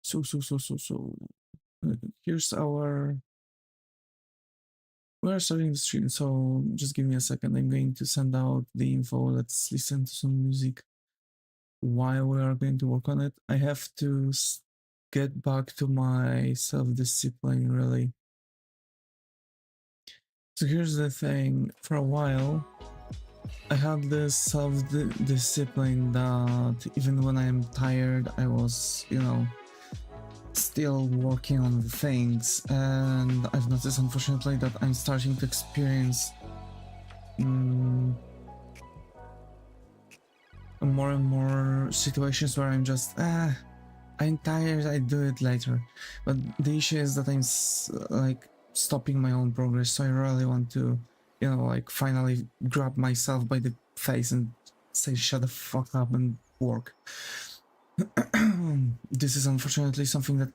So, here's our. We are starting the stream, so just give me a second. I'm going to send out the info. Let's listen to some music while we are going to work on it. I have to get back to my self-discipline, really. So here's the thing. For a while, I had this self-discipline that even when I'm tired, I was, still working on the things, and I've noticed, unfortunately, that I'm starting to experience more and more situations where I'm just, I'm tired, I do it later. But the issue is that I'm like stopping my own progress, so I really want to, like finally grab myself by the face and say, shut the fuck up and work. This is unfortunately something that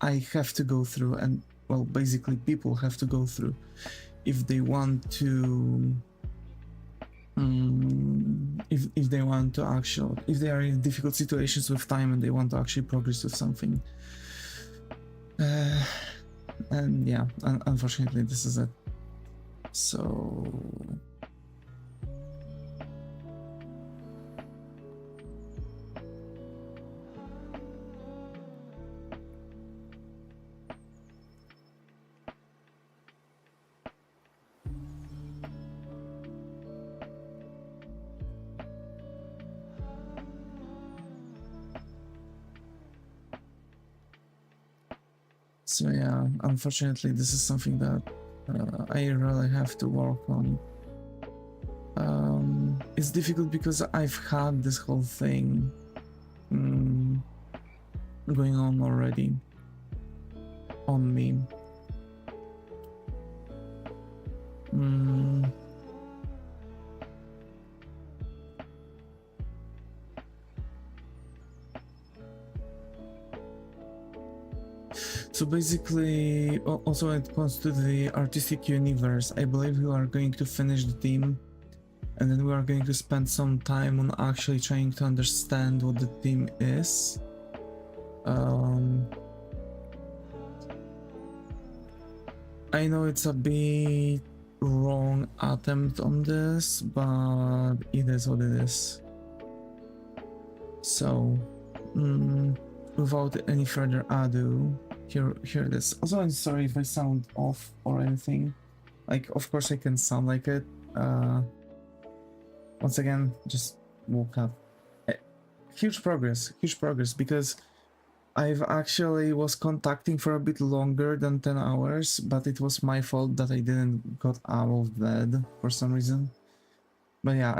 I have to go through, and well, basically people have to go through if they want to if they want to actually, if they are in difficult situations with time and they want to actually progress with something. And yeah, unfortunately this is it. So yeah, unfortunately this is something that I really have to work on. It's difficult because I've had this whole thing going on already on me. So basically, also when it comes to the artistic universe, I believe we are going to finish the theme, and then we are going to spend some time on actually trying to understand what the theme is. I know it's a bit wrong attempt on this, but it is what it is. So, without any further ado, here it is. Also, I'm sorry if I sound off or anything. Like, of course I can sound like it. Once again, just woke up. Huge progress, because I've actually was contacting for a bit longer than 10 hours, but it was my fault that I didn't got out of bed for some reason. But yeah,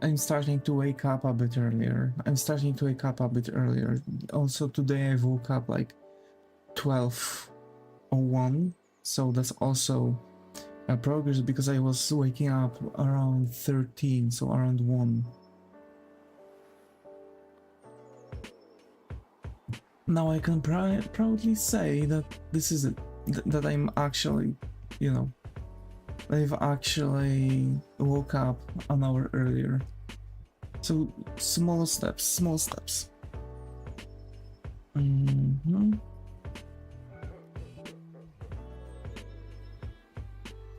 I'm starting to wake up a bit earlier. Also today I woke up like 12:01, so that's also a progress because I was waking up around 13, so around 1. Now I can proudly say that this is it, that I'm actually, I've actually woke up an hour earlier. So small steps.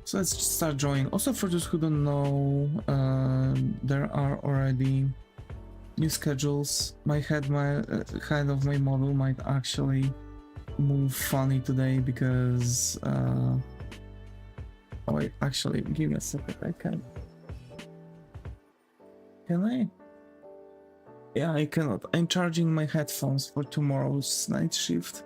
So let's just start drawing. Also, for those who don't know, there are already new schedules. My head of my model might actually move funny today because oh wait, actually give me a second. I can I? Yeah, I cannot. I'm charging my headphones for tomorrow's night shift,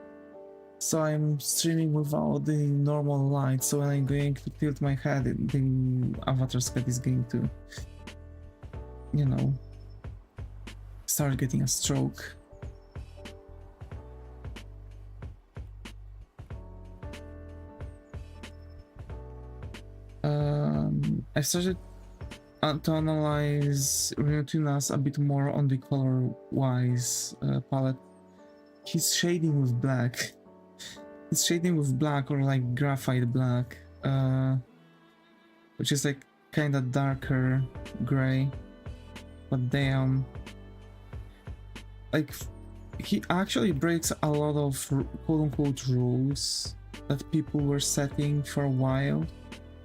so I'm streaming without the normal light. So when I'm going to tilt my head, the avatar's head is going to, start getting a stroke. I started to analyze Riotunas a bit more on the color-wise palette. He's shading with black. He's shading with black or like graphite black, which is like kind of darker gray. But damn, like he actually breaks a lot of quote-unquote rules that people were setting for a while,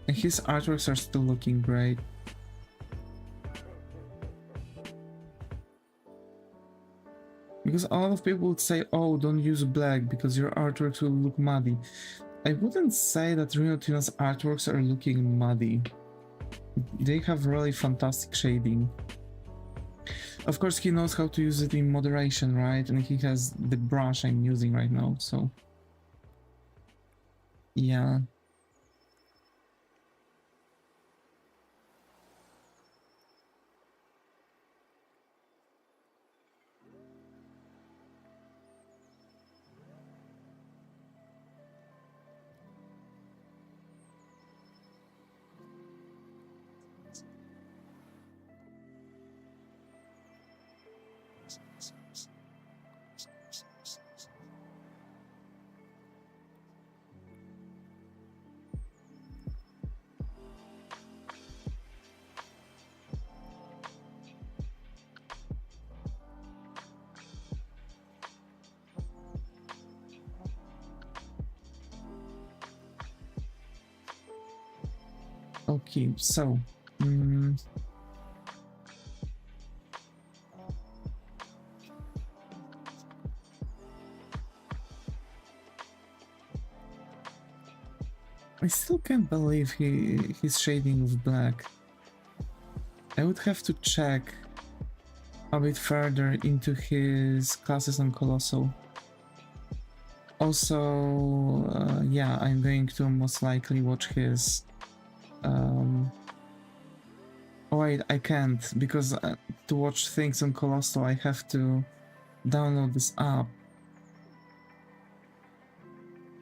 and his artworks are still looking great. Because a lot of people would say, oh, don't use black because your artworks will look muddy. I wouldn't say that Huion's artworks are looking muddy. They have really fantastic shading. Of course, he knows how to use it in moderation, right? And he has the brush I'm using right now, so... yeah. Okay, so... I still can't believe he's shading with black. I would have to check a bit further into his classes on Colossal. Also, yeah, I'm going to most likely watch his... Oh wait, I can't, because to watch things on Colossal I have to download this app.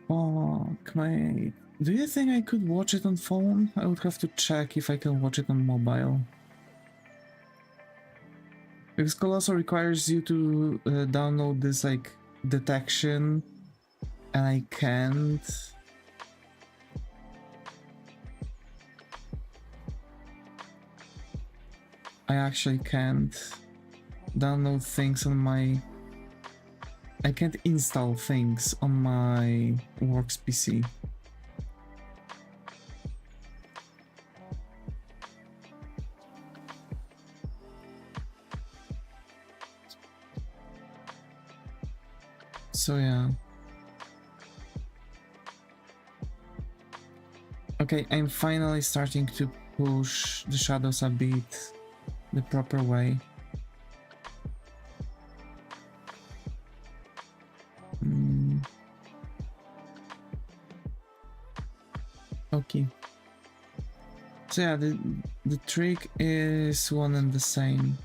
Fuck, mate. Do you think I could watch it on phone? I would have to check if I can watch it on mobile. Because Colossal requires you to download this, like, detection, and I can't. I actually can't download things on my... I can't install things on my works PC. So yeah. Okay, I'm finally starting to push the shadows a bit the proper way. Okay. So yeah, the trick is one and the same.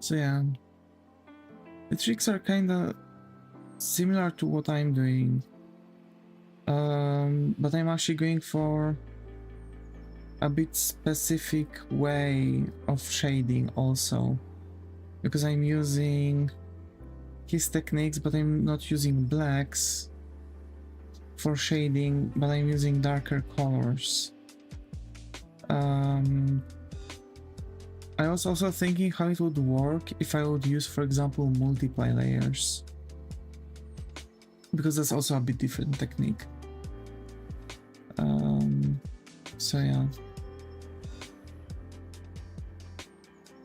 So yeah, the tricks are kinda similar to what I'm doing, but I'm actually going for a bit specific way of shading also, because I'm using his techniques, but I'm not using blacks for shading, but I'm using darker colors. I was also thinking how it would work if I would use, for example, multiply layers, because that's also a bit different technique. So yeah.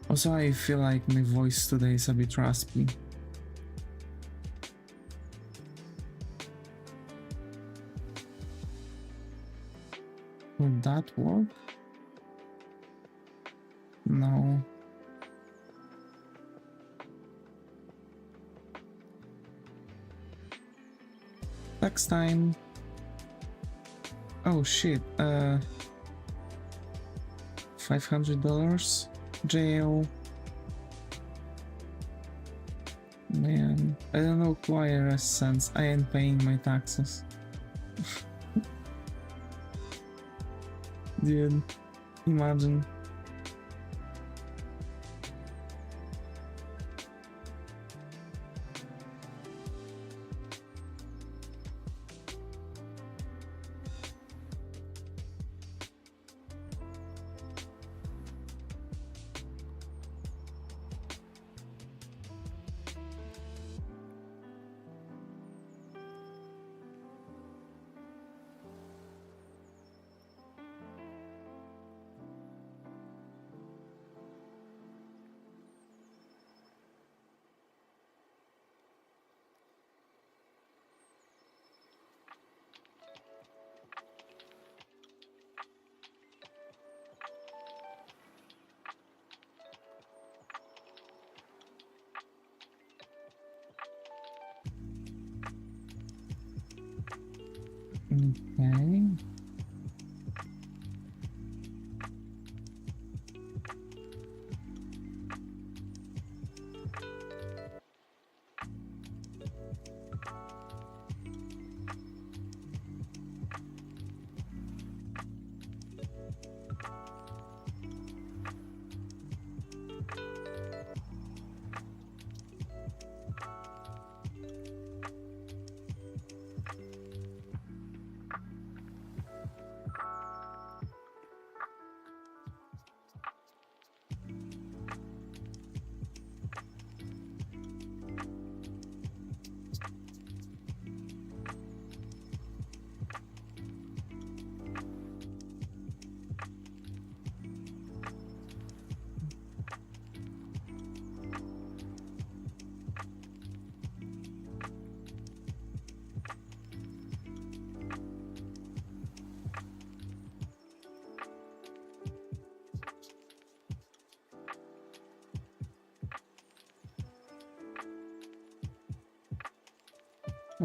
Also, I feel like my voice today is a bit raspy. Would that work? No. Next time. Oh shit. $500 jail. Man, I don't know who IRS sends. I ain't paying my taxes. Dude, imagine.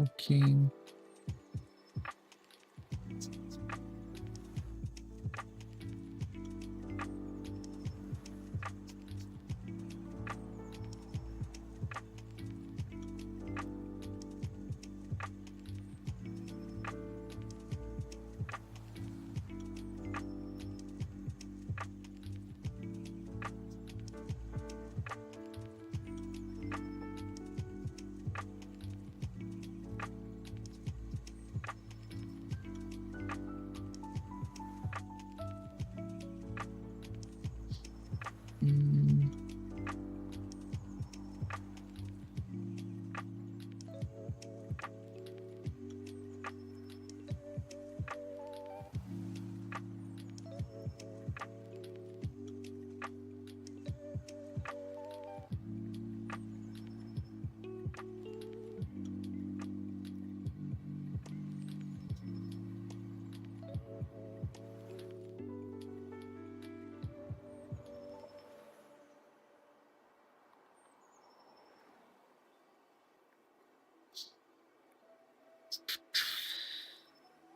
Okay. Okay.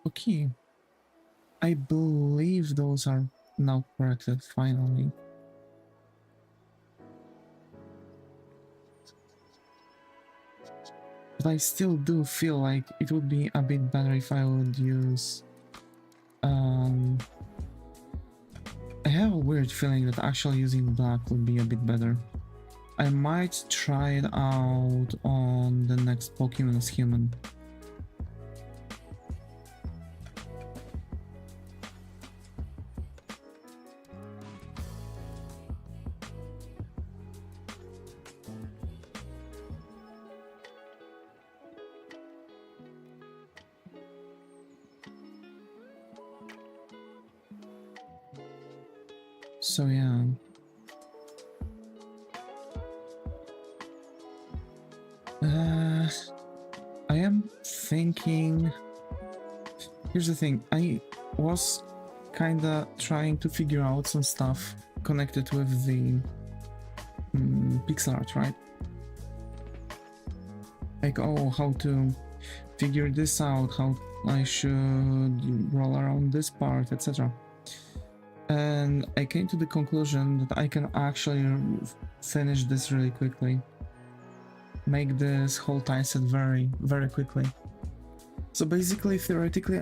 Okay. I believe those are now corrected finally. But I still do feel like it would be a bit better if I would use I have a weird feeling that actually using black would be a bit better. I might try it out on the next Pokemon as human. So yeah. I am thinking... Here's the thing, I was kinda trying to figure out some stuff connected with the pixel art, right? Like, oh, how to figure this out, how I should roll around this part, etc. And I came to the conclusion that I can actually finish this really quickly. Make this whole time set very, very quickly. So basically, theoretically,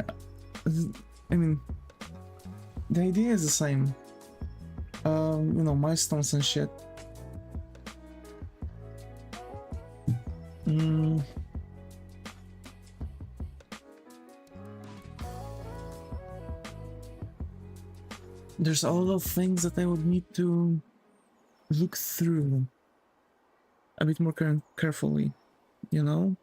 I mean, the idea is the same. You know, milestones and shit. There's a lot of things that I would need to look through a bit more carefully, you know?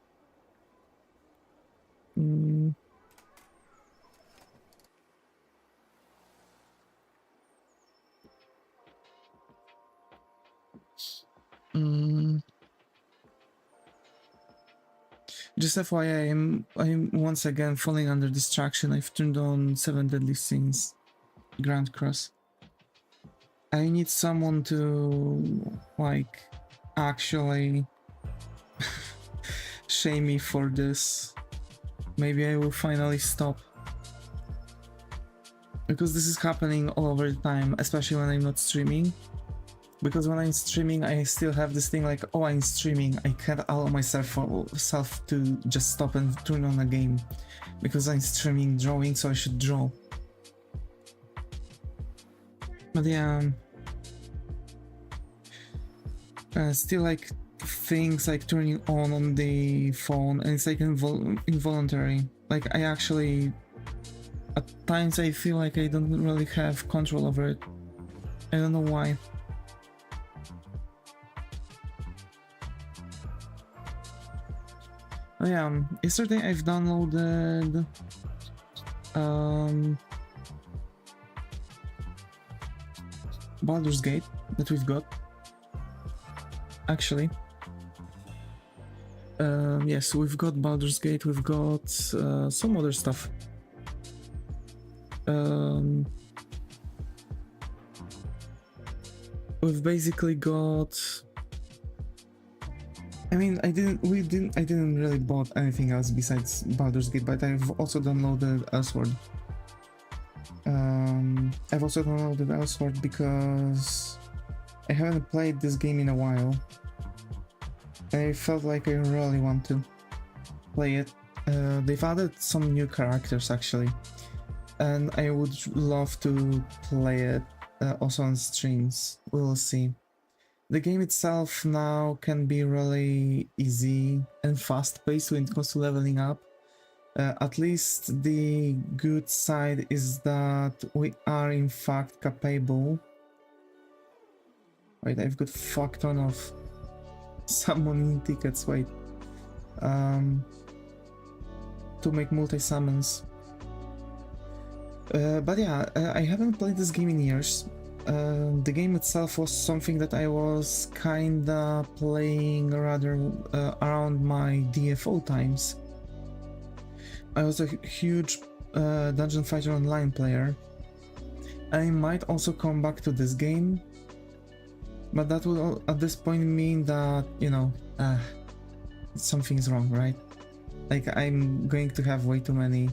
Just FYI, I'm once again falling under distraction. I've turned on 7 Deadly Sins, Grand Cross. I need someone to, like, actually shame me for this. Maybe I will finally stop. Because this is happening all over the time, especially when I'm not streaming. Because when I'm streaming, I still have this thing like, oh, I'm streaming. I can't allow myself to just stop and turn on a game. Because I'm streaming drawing, so I should draw. But yeah, still like things like turning on the phone, and it's like involuntary. Like I actually, at times I feel like I don't really have control over it. I don't know why. Oh yeah, yesterday I've downloaded Baldur's Gate that we've got. Actually. Yes, we've got Baldur's Gate, we've got some other stuff. We've basically got... I mean, I didn't really bought anything else besides Baldur's Gate, but I've also downloaded Elsword. I've also downloaded Elsword because I haven't played this game in a while. I felt like I really want to play it. They've added some new characters actually, and I would love to play it also on streams. We'll see. The game itself now can be really easy and fast-paced when it comes to leveling up. At least the good side is that we are in fact capable. Wait, I've got fuck ton of summoning tickets, wait. To make multi-summons. But yeah, I haven't played this game in years. The game itself was something that I was kinda playing rather around my DFO times. I was a huge Dungeon Fighter Online player. I might also come back to this game, but that will at this point mean that, you know, something's wrong, right? Like I'm going to have way too many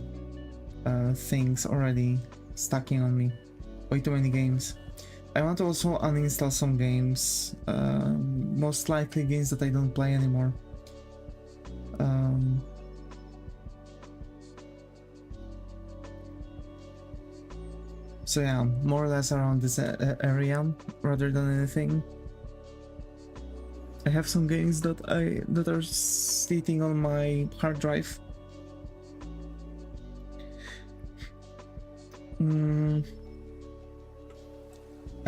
things already stacking on me. Way too many games. I want to also uninstall some games, most likely games that I don't play anymore. So yeah, more or less around this area rather than anything. I have some games that are sitting on my hard drive. And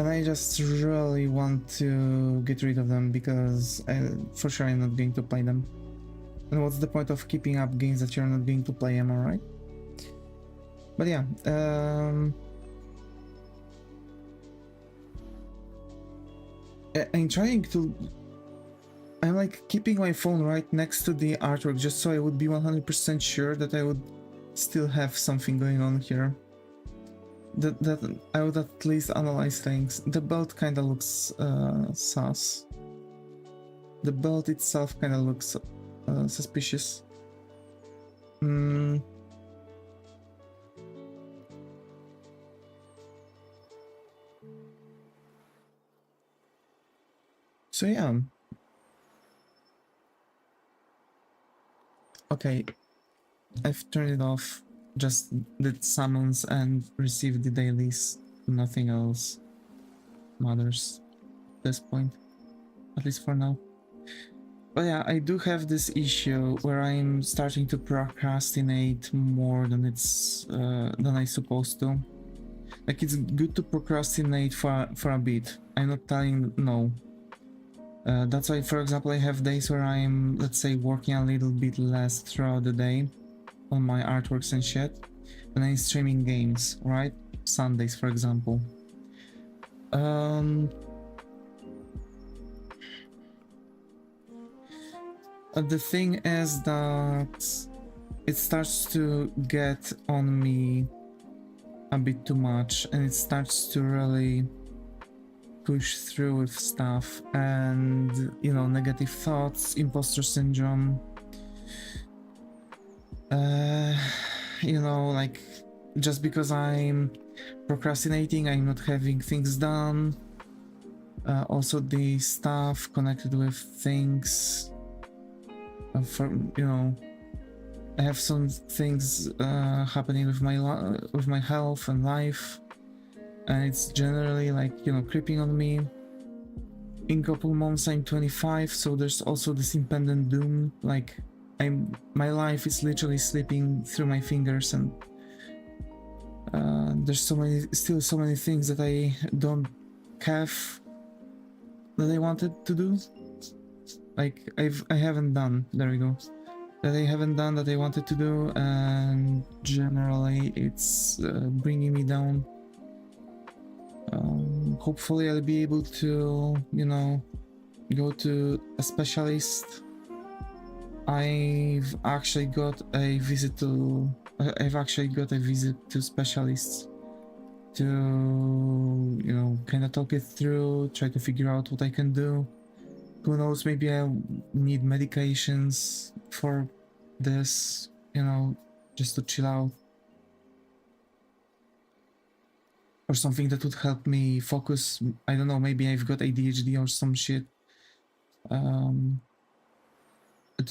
I just really want to get rid of them because for sure I'm not going to play them. And what's the point of keeping up games that you're not going to play, am I right? But yeah, I'm like keeping my phone right next to the artwork just so I would be 100% sure that I would still have something going on here. That I would at least analyze things. The belt kinda looks sus. The belt itself kinda looks suspicious. I, So yeah. Okay, I've turned it off. Just did summons and received the dailies. Nothing else matters at this point, at least for now. But yeah, I do have this issue where I'm starting to procrastinate more than than I supposed to. Like, it's good to procrastinate for a bit. I'm not telling no. That's why, for example, I have days where I'm, let's say, working a little bit less throughout the day on my artworks and shit, and I'm streaming games, right? Sundays, for example. The thing is that it starts to get on me a bit too much, and it starts to really push through with stuff, and you know, negative thoughts, imposter syndrome, you know, like, just because I'm procrastinating, I'm not having things done. Also the stuff connected with things, for, you know, I have some things happening with my health and life, and it's generally, like, you know, creeping on me. In a couple months I'm 25, so there's also this impending doom. Like, my life is literally slipping through my fingers, and there's still so many things that I don't have that I wanted to do. Like, I haven't done. There we go. That I haven't done that I wanted to do, and generally it's bringing me down. Hopefully I'll be able to, you know, go to a specialist. I've actually got a visit to specialists to, you know, kind of talk it through, try to figure out what I can do. Who knows, maybe I need medications for this, you know, just to chill out. Or something that would help me focus. I don't know, maybe I've got ADHD or some shit. To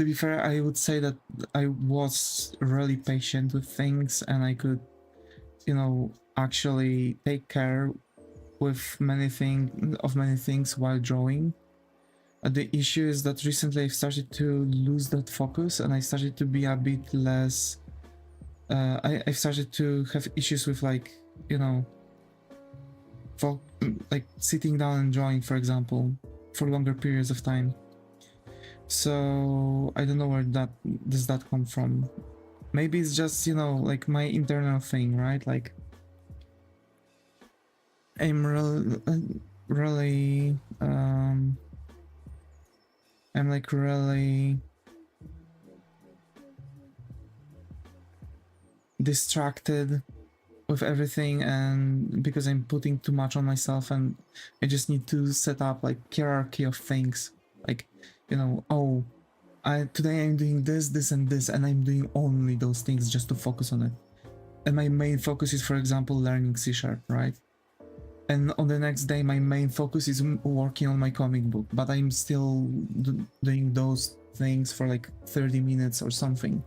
be fair, I would say that I was really patient with things, and I could, you know, actually take care with many things while drawing. The issue is that recently I've started to lose that focus, and I started to be a bit less. I've started to have issues with, like, you know, like sitting down and drawing, for example, for longer periods of time. So I don't know where does that come from. Maybe it's just, you know, like my internal thing, right? Like, I'm really I'm like really distracted with everything, and because I'm putting too much on myself, and I just need to set up like hierarchy of things, like, you know, oh, today I'm doing this and this, and I'm doing only those things just to focus on it. And my main focus is, for example, learning C#, right? And on the next day my main focus is working on my comic book, but I'm still doing those things for like 30 minutes or something.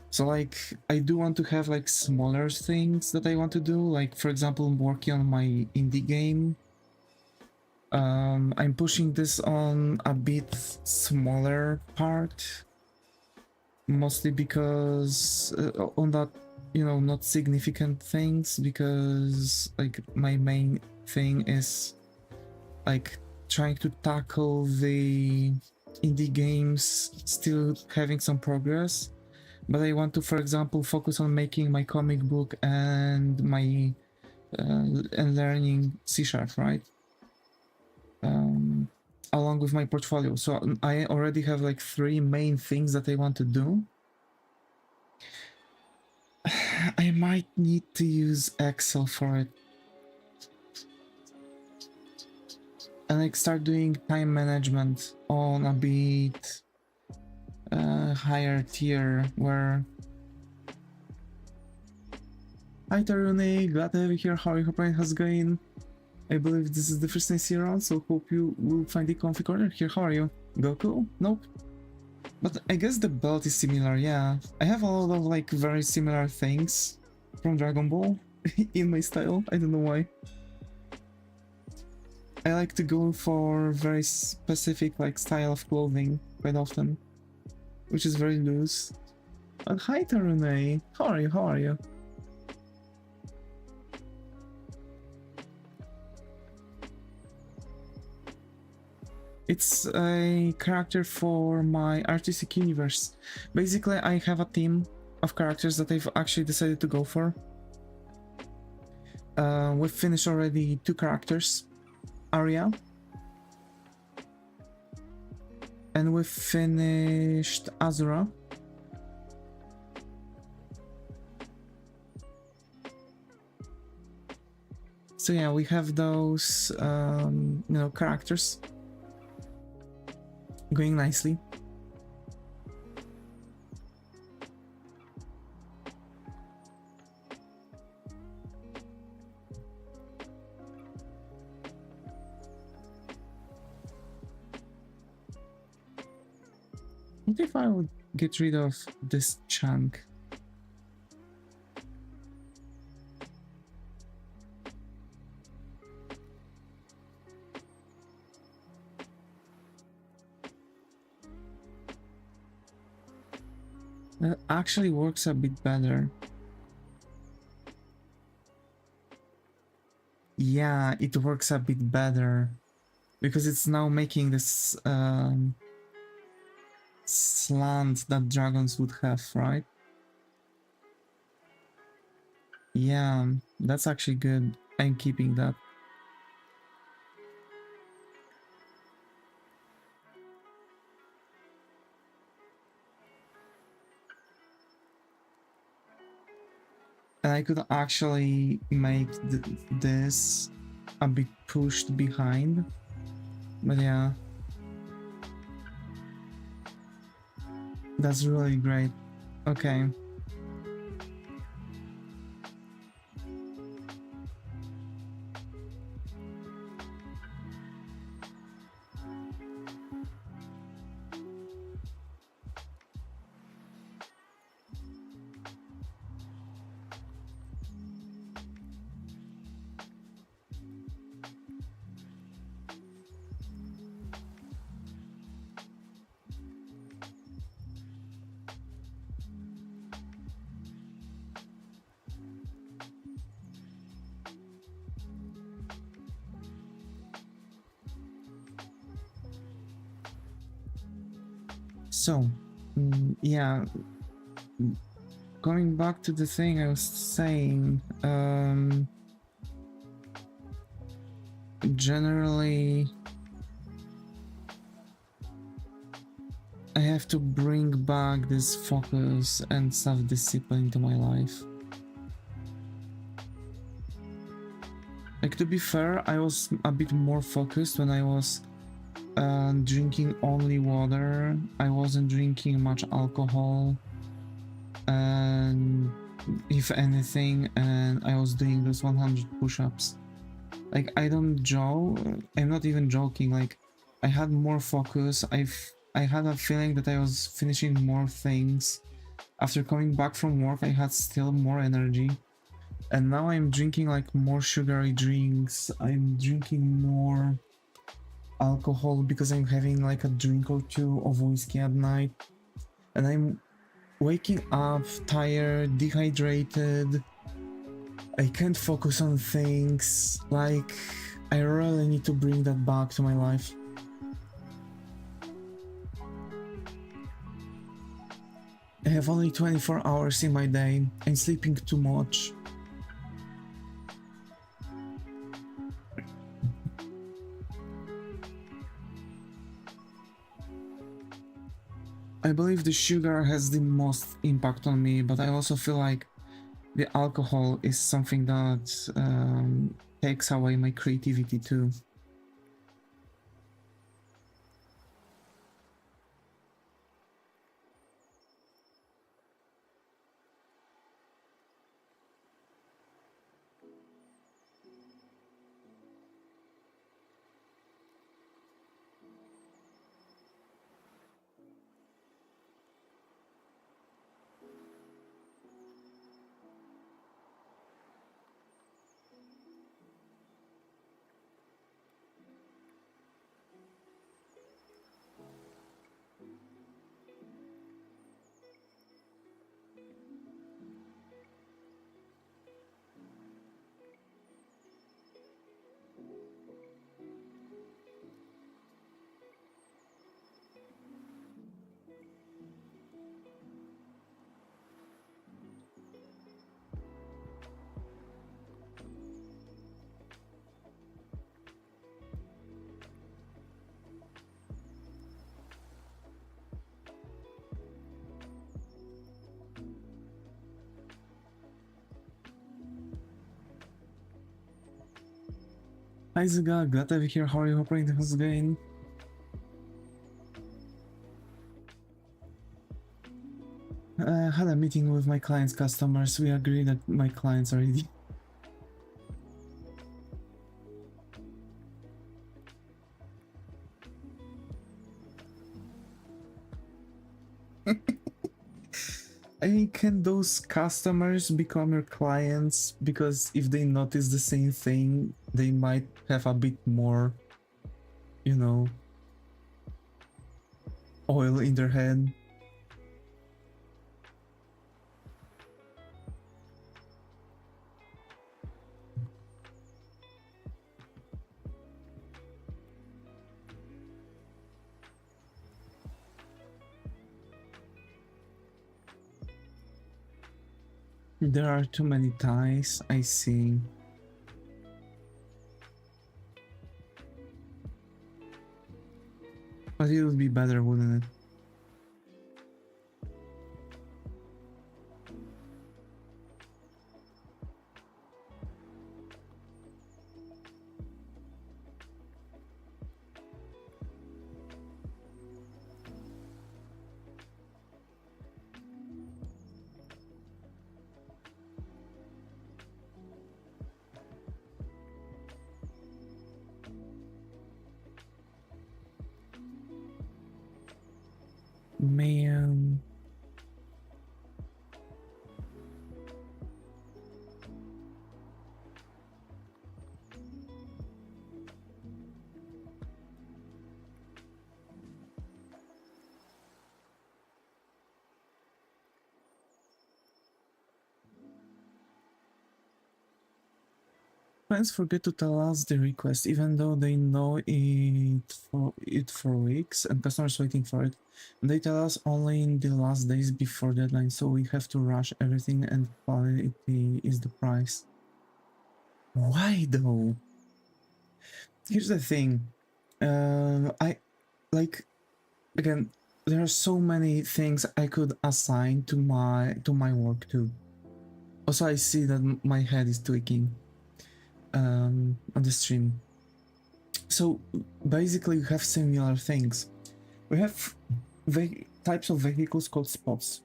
So, like, I do want to have like smaller things that I want to do, like, for example, working on my indie game. I'm pushing this on a bit smaller part, mostly because on that, you know, not significant things, because like my main thing is like trying to tackle the indie games, still having some progress. But I want to, for example, focus on making my comic book and my and learning C#, right? Along with my portfolio. So I already have like 3 main things that I want to do. I might need to use Excel for it. And like start doing time management on a bit higher tier, where... Hi Taruni, glad to have you here. How are you? How's it going? I believe this is the first time I see you around, so hope you will find the comfy corner here. How are you? Goku? Nope. But I guess the belt is similar, yeah. I have a lot of like very similar things from Dragon Ball in my style. I don't know why. I like to go for very specific like style of clothing quite often, which is very loose. But hi Tarune, how are you? How are you? It's a character for my artistic universe. Basically, I have a team of characters that I've actually decided to go for. We've finished already 2 characters, Arya, and we've finished Azura. So yeah, we have those, you know, characters going nicely. What if I would get rid of this chunk? That actually works a bit better. Yeah, it works a bit better because it's now making this slant that dragons would have, right? Yeah, that's actually good. I'm keeping that. And I could actually make this a bit pushed behind. But yeah. That's really great. Okay. So, yeah, going back to the thing I was saying, generally, I have to bring back this focus and self-discipline into my life. Like, to be fair, I was a bit more focused when I was drinking only water. I wasn't drinking much alcohol, and if anything, and I was doing those 100 push-ups. Like, I don't joke, I'm not even joking, like, I had more focus. I had a feeling that I was finishing more things. After coming back from work, I had still more energy. And now I'm drinking like more sugary drinks. I'm drinking more alcohol because I'm having like a drink or 2 of whiskey at night. And I'm waking up tired, dehydrated. I can't focus on things. Like, I really need to bring that back to my life. I have only 24 hours in my day. I'm sleeping too much. I believe the sugar has the most impact on me, but I also feel like the alcohol is something that takes away my creativity too. Hi Zuga, glad to have you here. How are you? Hoping this is going. Had a meeting with my clients' customers. We agree that my clients are ready. I mean, can those customers become your clients? Because if they notice the same thing, they might have a bit more, you know, oil in their head. There are too many ties, I see. But it would be better, wouldn't it? Man. Fans forget to tell us the request, even though they know it for weeks, and customers waiting for it. And they tell us only in the last days before deadline, so we have to rush everything, and quality is the price. Why though? Here's the thing. I like again. There are so many things I could assign to my work too. Also, I see that my head is tweaking on the stream. So basically, we have similar things. We have types of vehicles called spots.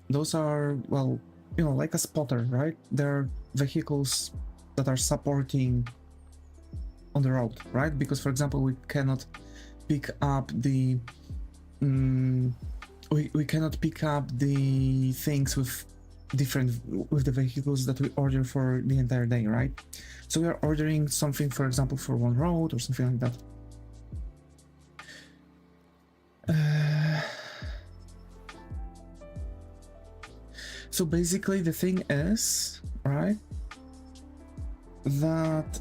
Those are, well, like a spotter, right? They're vehicles that are supporting on the road, right? Because, for example, we cannot pick up the we cannot pick up the things with the vehicles that we order for the entire day, right? So we are ordering something, for example, for one road or something like that. So basically the thing is, right, that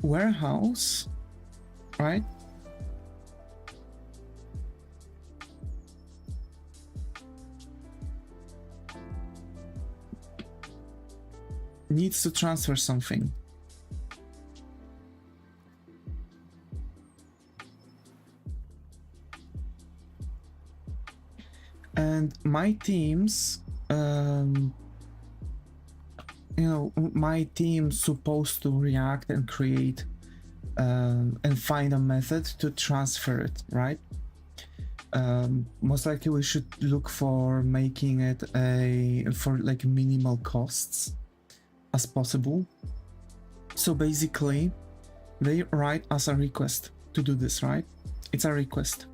warehouse, right, needs to transfer something. And my teams, my team's supposed to react and create and find a method to transfer it, right? Most likely we should look for making it for like minimal costs as possible. So basically they write us a request to do this, right? It's a request.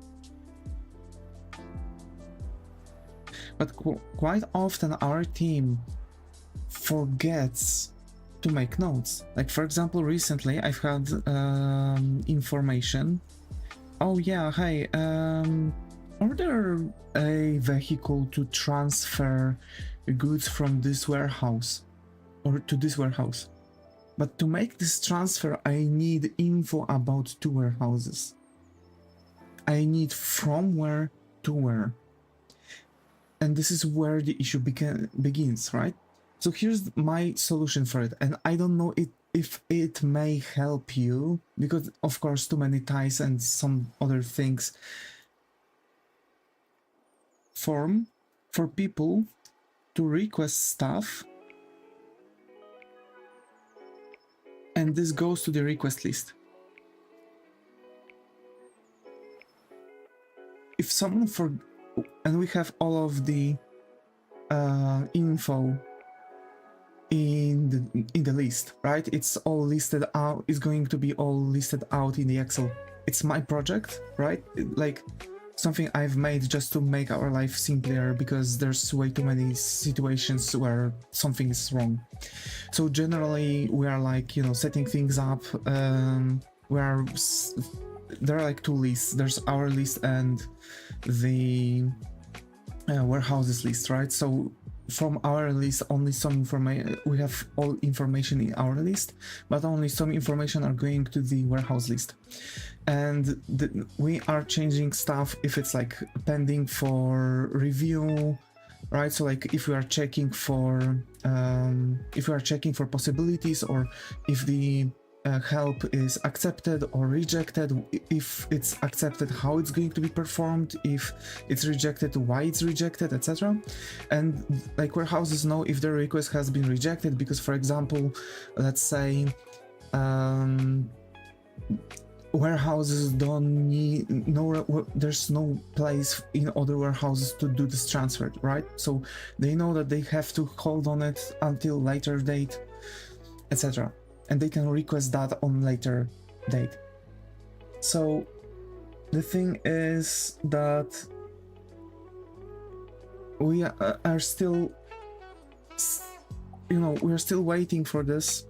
But quite often our team forgets to make notes. Like, for example, recently I've had information. Oh yeah, hey, order a vehicle to transfer goods from this warehouse or to this warehouse. But to make this transfer, I need info about two warehouses. I need from where to where. And this is where the issue begins, right? So here's my solution for it. And I don't know if it may help you, because of course too many ties and some other things form for people to request stuff and this goes to the request list. If someone and we have all of the info in the list, right? It's all listed out. It's going to be all listed out in the Excel. It's my project, right? Like something I've made just to make our life simpler, because there's way too many situations where something is wrong. So generally we are like, you know, setting things up. There are like two lists. There's our list and the warehouses list, right? So from our list, only some information, we have all information in our list, but only some information are going to the warehouse list. And we are changing stuff if it's like pending for review, right? So like if we are checking for possibilities, or if the help is accepted or rejected. If it's accepted, how it's going to be performed. If it's rejected, why it's rejected, etc. And like warehouses know if their request has been rejected, because for example, let's say warehouses don't need there's no place in other warehouses to do this transfer, right? So they know that they have to hold on it until later date, etc. And they can request that on later date. So the thing is that we are still, you know, we're still waiting for this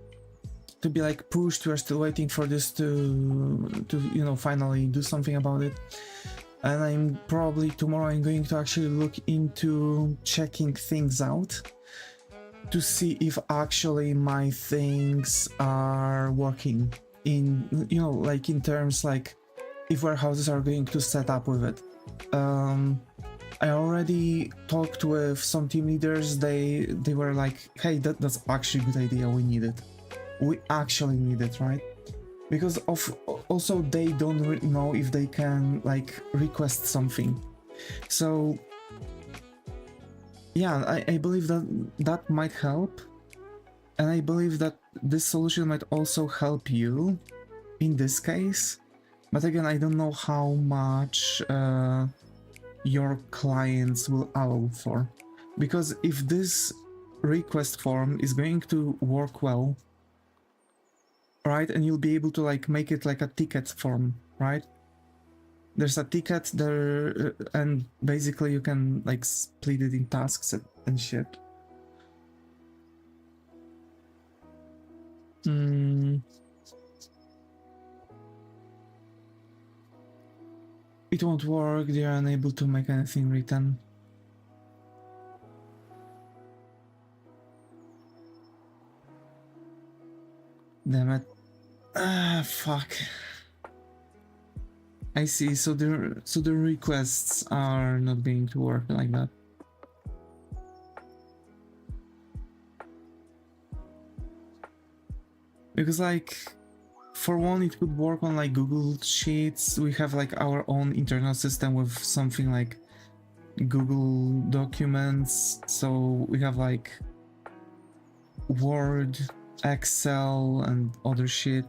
to be like pushed. We're still waiting for this to you know, finally do something about it. And I'm probably tomorrow I'm going to actually look into checking things out to see if actually my things are working in, you know, like in terms like if warehouses are going to set up with it. I already talked with some team leaders. They were like, hey, that's actually a good idea, we need it. We actually need it, right? Because of also they don't know if they can like request something. So yeah, I believe that might help, and I believe that this solution might also help you in this case. But again, I don't know how much your clients will allow for, because if this request form is going to work well, right, and you'll be able to like make it like a ticket form, right? There's a ticket there, and basically you can like split it in tasks and shit. It won't work, they are unable to make anything written. Damn it. Ah, fuck. I see, so the requests are not going to work like that. Because like, for one, it could work on like Google Sheets. We have like our own internal system with something like Google Documents. So we have like Word, Excel and other shit.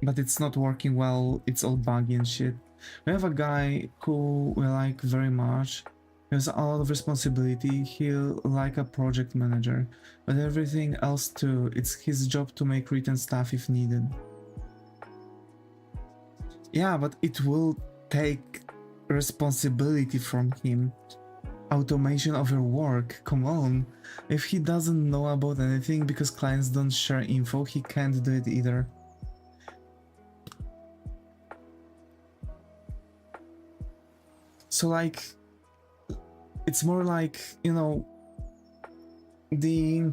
But it's not working well, it's all buggy and shit. We have a guy who we like very much. He has a lot of responsibility, he'll like a project manager, but everything else too, it's his job to make written stuff if needed. Yeah, but it will take responsibility from him. Automation of your work, come on. If he doesn't know about anything because clients don't share info, he can't do it either. So like, it's more like, you know, the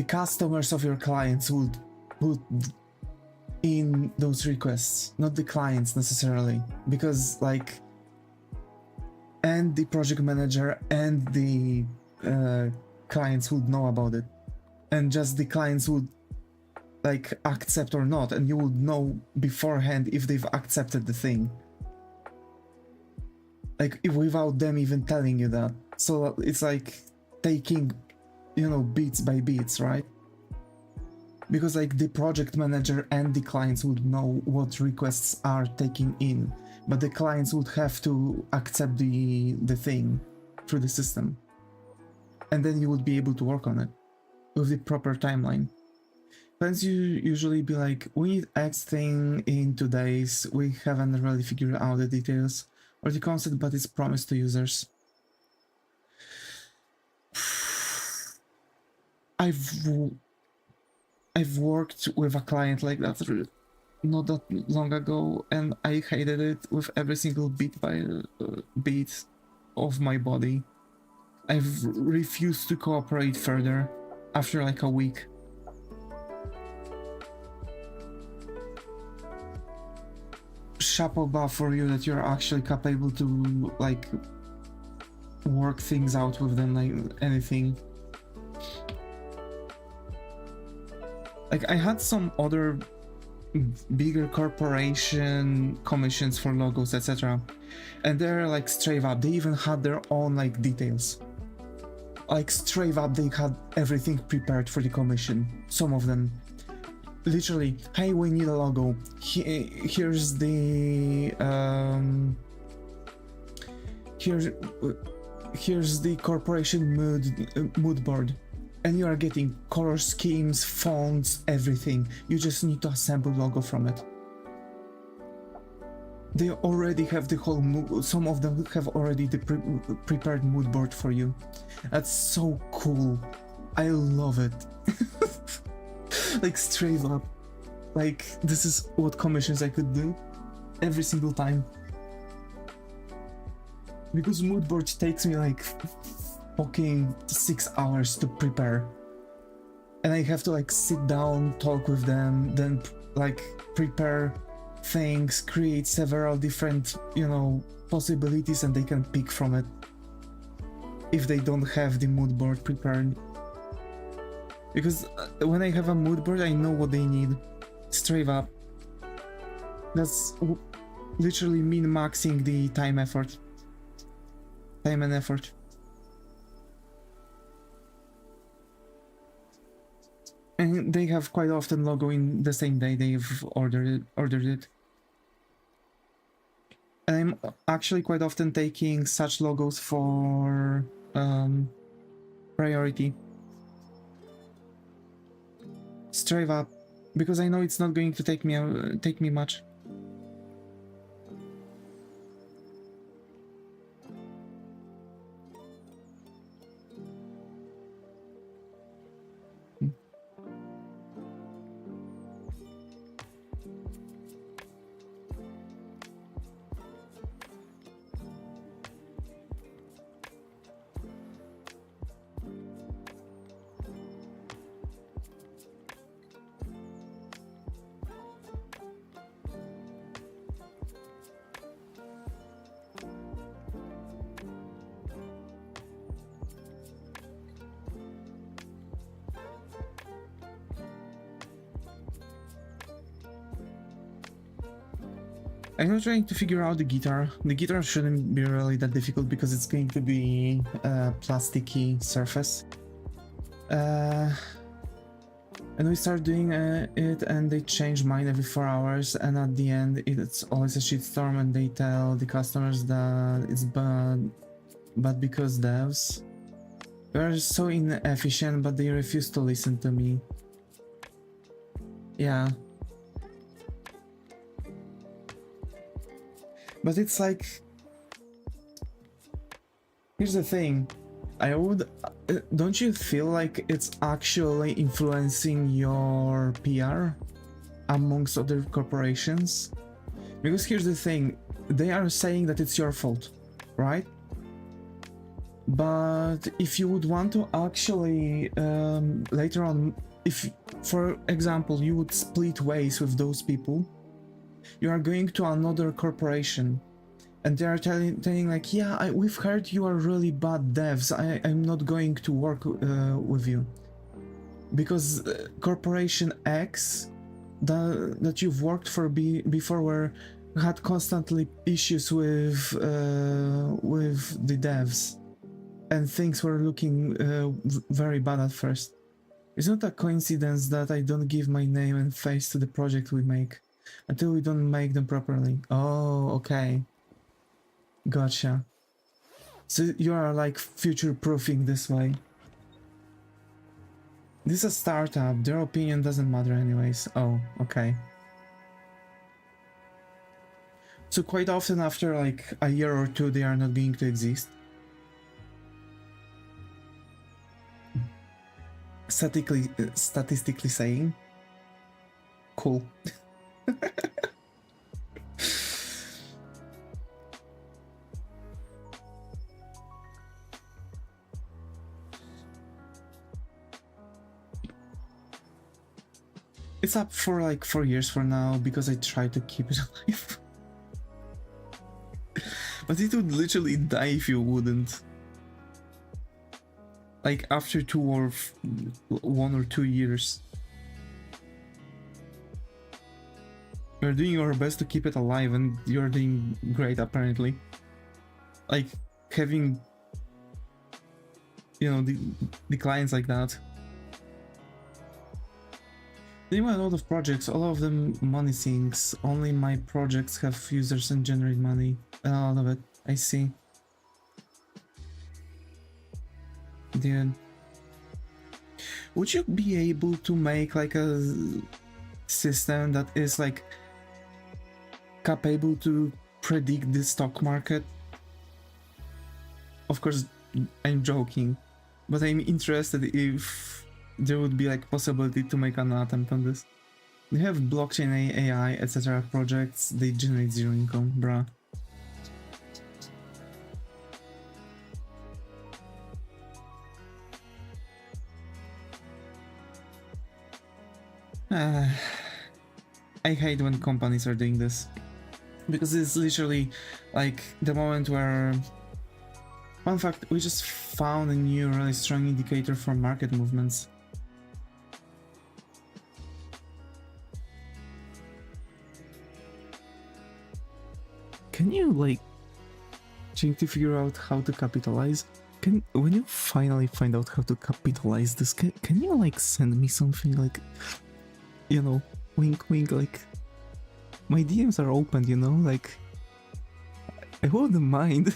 customers of your clients would put in those requests, not the clients necessarily, because like, and the project manager and the clients would know about it, and just the clients would like accept or not, and you would know beforehand if they've accepted the thing, like if, without them even telling you that. So it's like taking you know, beats by beats, right? Because like the project manager and the clients would know what requests are taken in, but the clients would have to accept the thing through the system, and then you would be able to work on it with the proper timeline. Clients you usually be like, we need X thing in 2 days, we haven't really figured out the details or the concept, but it's promised to users. I've worked with a client like that not that long ago, and I hated it with every single beat of my body. I've refused to cooperate further after like a week. Chapeau bas for you that you're actually capable to like work things out with them like anything. Like I had some other bigger corporation commissions for logos, etc. And they're like straight up, they even had their own like details. Like straight up, they had everything prepared for the commission. Some of them. Literally, hey, we need a logo. Here's the here's the corporation mood board, and you are getting color schemes, fonts, everything. You just need to assemble logo from it. They already have the whole mood. Some of them have already the prepared mood board for you. That's so cool. I love it. Like straight up, like this is what commissions I could do every single time, because mood board takes me like fucking 6 hours to prepare, and I have to like sit down, talk with them, then like prepare things, create several different, you know, possibilities, and they can pick from it if they don't have the mood board prepared. Because when I have a mood board, I know what they need. Straight up. That's literally min-maxing the time and effort. And they have quite often logo in the same day they've ordered it. And I'm actually quite often taking such logos for priority. Straight up, because I know it's not going to take me much. I'm not trying to figure out the guitar. The guitar shouldn't be really that difficult because it's going to be a plasticky surface. And we start doing it, and they change mine every 4 hours, and at the end it's always a shitstorm, and they tell the customers that it's bad because devs are so inefficient, but they refuse to listen to me. Yeah. But it's like, here's the thing, don't you feel like it's actually influencing your PR amongst other corporations? Because here's the thing, they are saying that it's your fault, right? But if you would want to actually, later on, if, for example, you would split ways with those people, you are going to another corporation, and they are telling like, yeah, we've heard you are really bad devs, I'm not going to work with you. Because corporation X that you've worked for before had constantly issues with the devs. and things were looking very bad at first. It's not a coincidence that I don't give my name and face to the project we make until we don't make them properly. Oh, okay. Gotcha. So you are like future-proofing this way. This is a startup, their opinion doesn't matter anyways. Oh, okay. So quite often after like a year or two they are not going to exist. Statistically saying. Cool. It's up for like 4 years for now because I try to keep it alive. But it would literally die if you wouldn't. Like after 1 or 2 years. You're doing your best to keep it alive and you're doing great apparently. Like having, you know, the clients like that. They have a lot of projects, all of them money sinks. Only my projects have users and generate money. A lot of it, I see. Dude. Would you be able to make like a system that is like capable to predict the stock market? Of course, I'm joking, but I'm interested if there would be like possibility to make an attempt on this. They have blockchain, AI, etc. projects, they generate zero income, bruh. I hate when companies are doing this. Because it's literally like the moment where... Fun fact, we just found a new really strong indicator for market movements. Can you like trying to figure out how to capitalize? When you finally find out how to capitalize this, can you like send me something like, you know, wink wink, like my DMs are open, you know, like I wouldn't mind.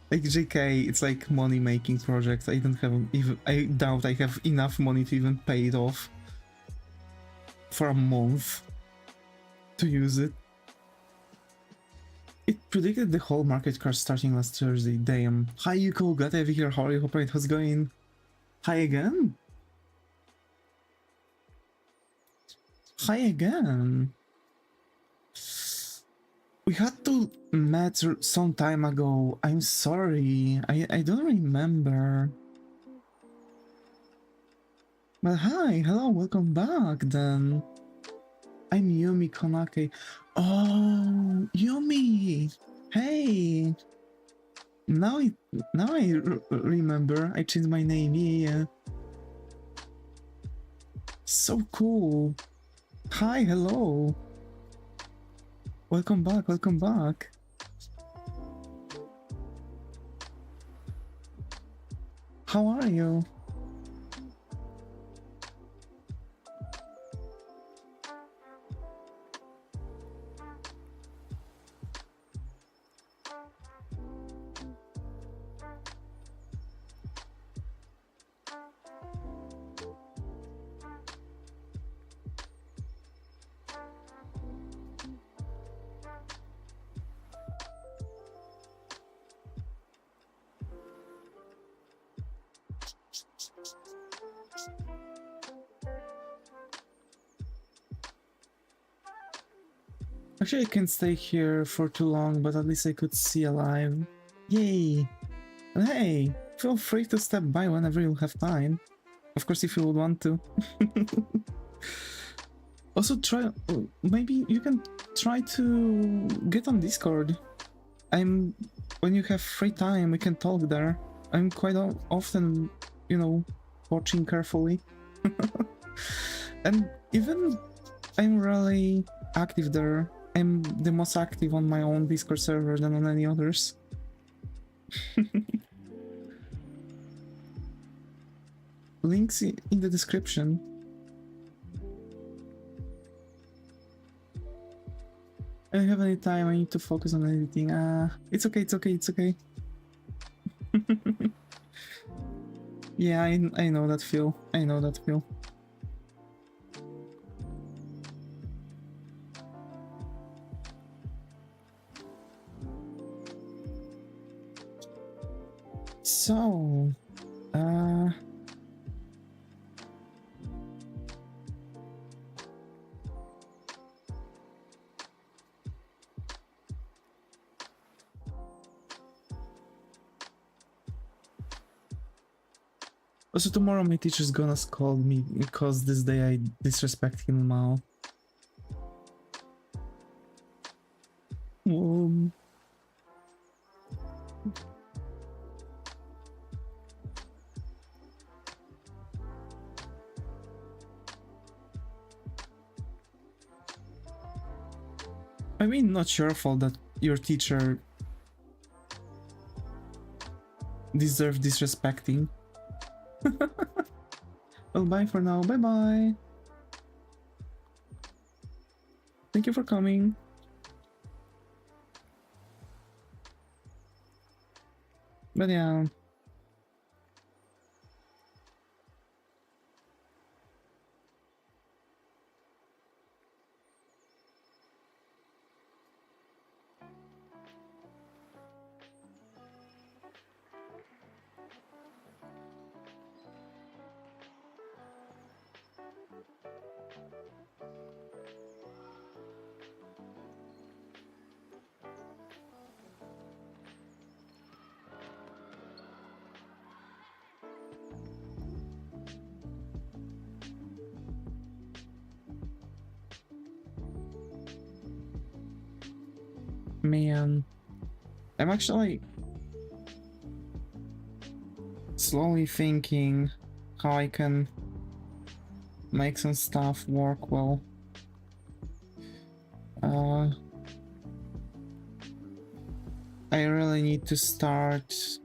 Like JK, it's like money making projects. I don't have even, I doubt I have enough money to even pay it off for a month to use it. It predicted the whole market crash starting last Thursday. Damn. Hi Yuko, glad to have you here. How are you? Hope how's it going? Hi again? Hi again. We had to meet some time ago. I'm sorry. I don't remember. But hi, hello, welcome back then. I'm Yumi Konake. Oh, Yumi! Hey! Now I remember. I changed my name, yeah. So cool. Hi, hello. Welcome back, welcome back. How are you? Actually, I can't stay here for too long, but at least I could see alive. Yay! And hey, feel free to step by whenever you have time. Of course, if you would want to. Also, maybe you can try to get on Discord. When you have free time, we can talk there. I'm quite often, you know, watching carefully. And even I'm really active there. I'm the most active on my own Discord server than on any others. Links in the description. I don't have any time, I need to focus on editing. It's okay, it's okay, it's okay. Yeah, I know that feel. I know that feel. So, also tomorrow my teacher's gonna scold me because this day I disrespect him now. I mean, not your fault that your teacher deserved disrespecting. Well, bye for now. Bye bye. Thank you for coming. But yeah. Man, I'm actually slowly thinking how I can make some stuff work well. I really need to start.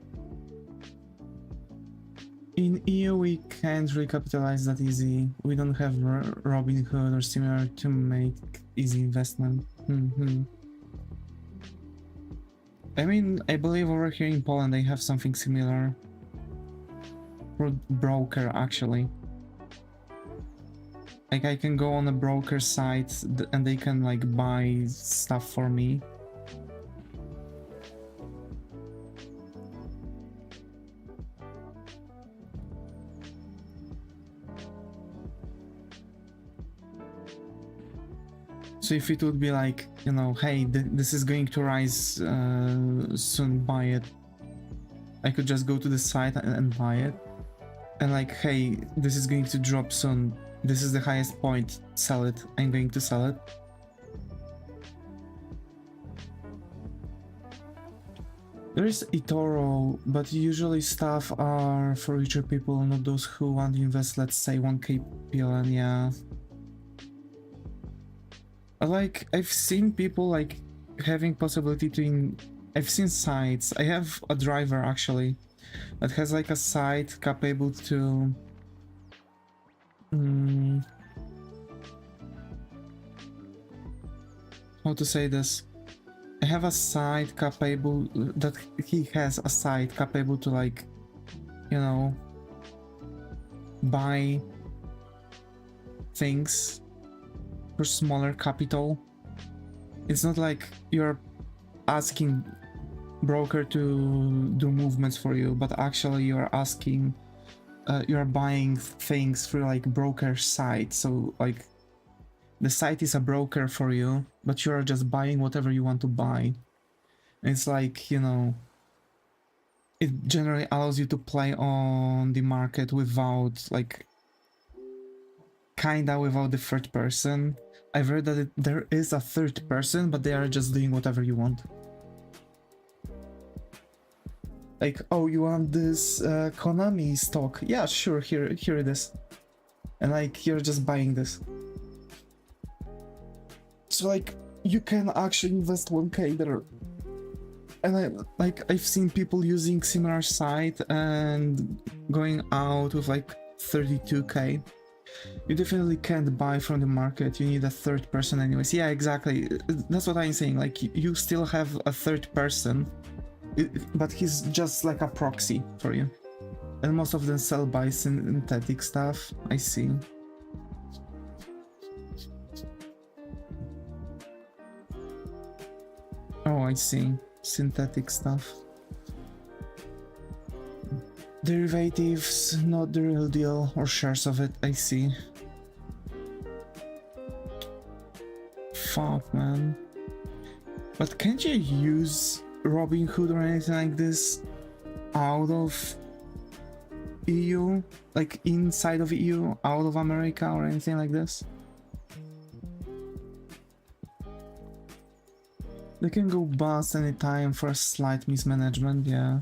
In EU we can't recapitalize that easy. We don't have Robinhood or similar to make easy investment. I mean, I believe over here in Poland they have something similar. Broker, actually. Like, I can go on a broker site and they can, like, buy stuff for me. So if it would be like, you know, hey, this is going to rise soon, buy it. I could just go to the site and buy it. And like, hey, this is going to drop soon. This is the highest point. Sell it. I'm going to sell it. There is eToro, but usually stuff are for richer people, not those who want to invest, let's say, 1k PLN, yeah. Like, I've seen people like having possibility to I've seen sites. I have a driver actually that has like a site capable to how to say this? I have a site capable that he has a site capable to, like, you know, buy things for smaller capital. It's not like you're asking broker to do movements for you, but actually you're asking, you're buying things through like broker site. So like the site is a broker for you, but you're just buying whatever you want to buy. And it's like, you know, it generally allows you to play on the market without like kinda without the third person. I've heard that there is a third person, but they are just doing whatever you want. Like, oh, you want this Konami stock? Yeah, sure, here it is. And like, you're just buying this. So like, you can actually invest 1k there. And I've seen people using similar site and going out with like 32k. You definitely can't buy from the market, you need a third person anyways. Yeah, exactly, that's what I'm saying, like you still have a third person, but he's just like a proxy for you. And most of them sell by synthetic stuff, I see. Oh, I see, synthetic stuff. Derivatives, not the real deal, or shares of it, I see. Fuck, man. But can't you use Robinhood or anything like this out of EU? Like inside of EU, out of America or anything like this? They can go bust anytime for a slight mismanagement, yeah.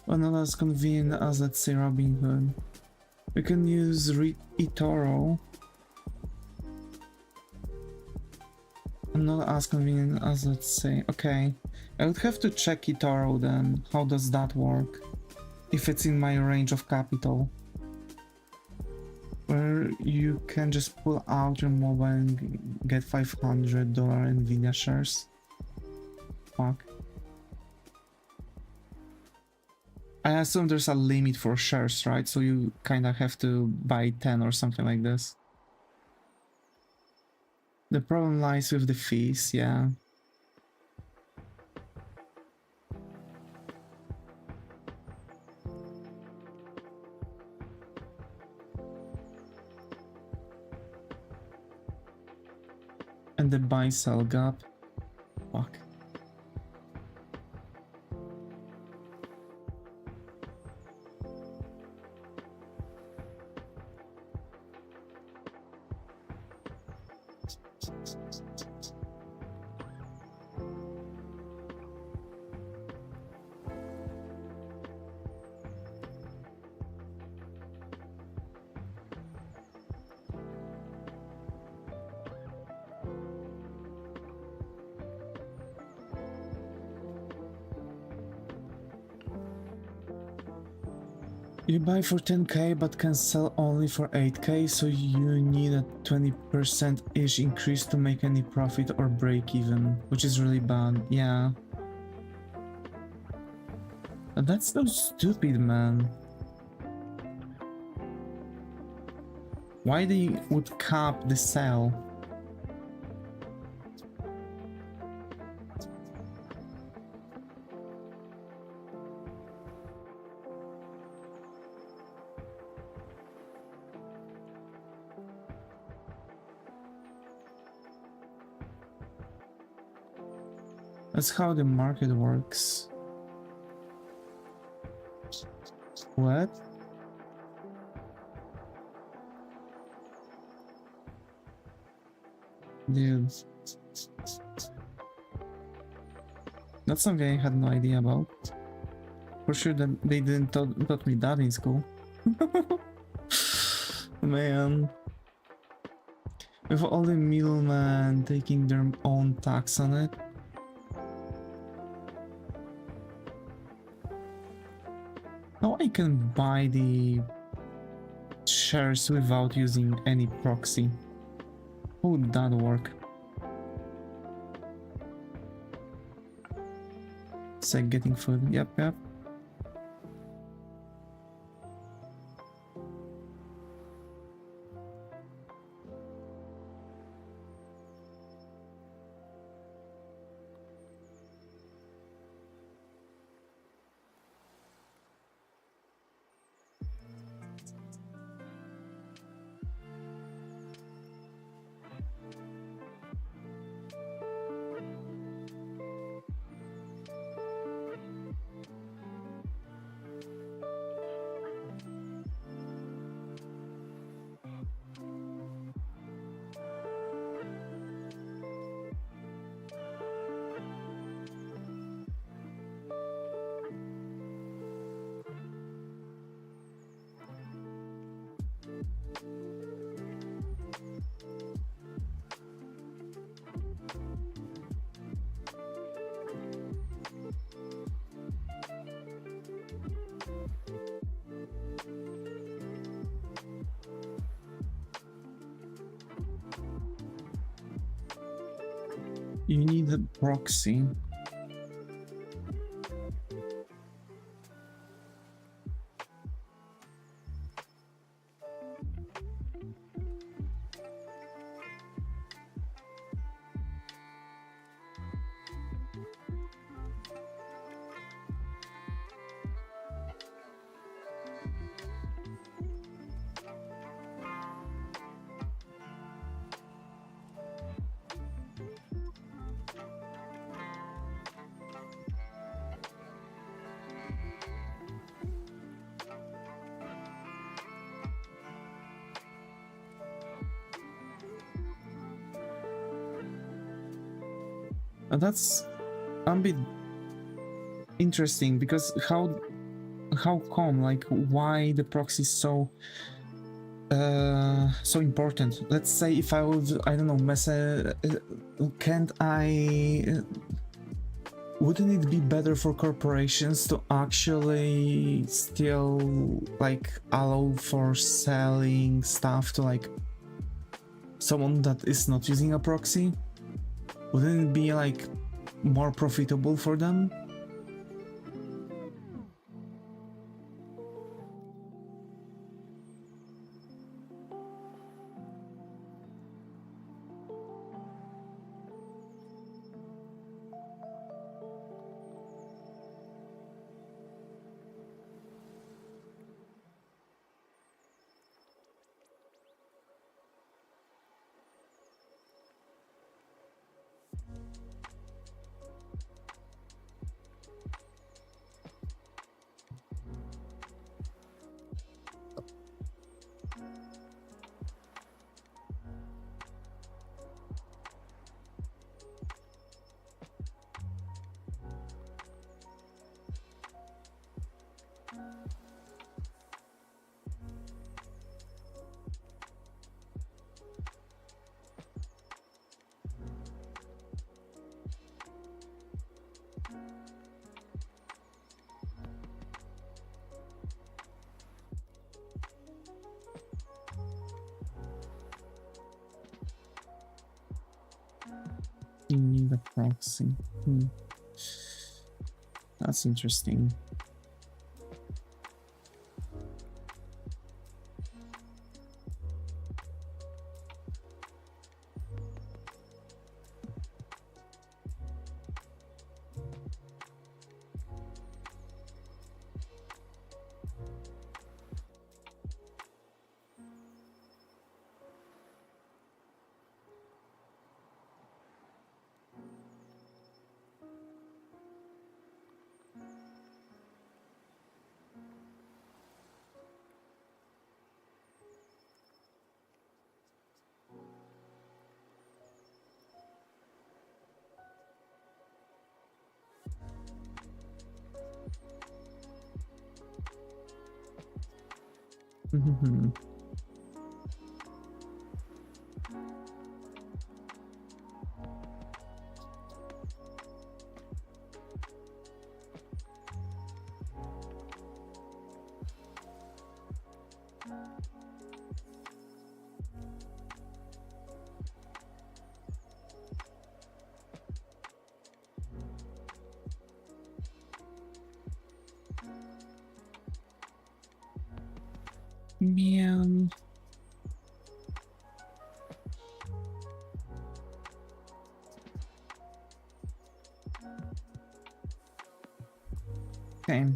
But not as convenient as, let's say, Robinhood. We can use eToro. Not as convenient as, let's say. Okay, I would have to check eToro then. How does that work? If it's in my range of capital. Where you can just pull out your mobile and get $500 Nvidia shares. Fuck. I assume there's a limit for shares, right? So you kinda have to buy 10 or something like this. The problem lies with the fees, yeah. And the buy-sell gap. Fuck. You buy for 10k but can sell only for 8k, so you need a 20%-ish increase to make any profit or break even, which is really bad, yeah. But that's so stupid, man. Why they would cap the sell? That's how the market works. What? Dude. That's something I had no idea about. For sure that they didn't taught me that in school. Man. With all the middlemen taking their own tax on it. Now I can buy the shares without using any proxy. How would that work? It's like getting food. Yep, yep. You need a proxy. And that's a bit interesting, because how come, like, why the proxy is so so important? Let's say if I would, I don't know, can't I wouldn't it be better for corporations to actually still like allow for selling stuff to like someone that is not using a proxy? Wouldn't it be like more profitable for them? You need a proxy. That's interesting. Man. Okay.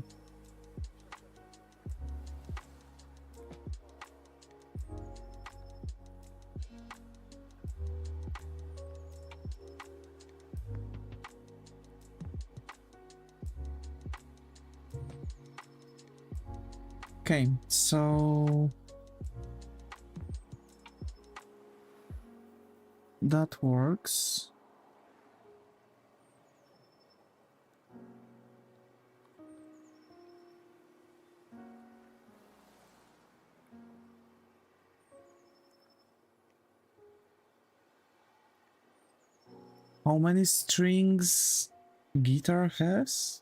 Okay, so that works. How many strings guitar has?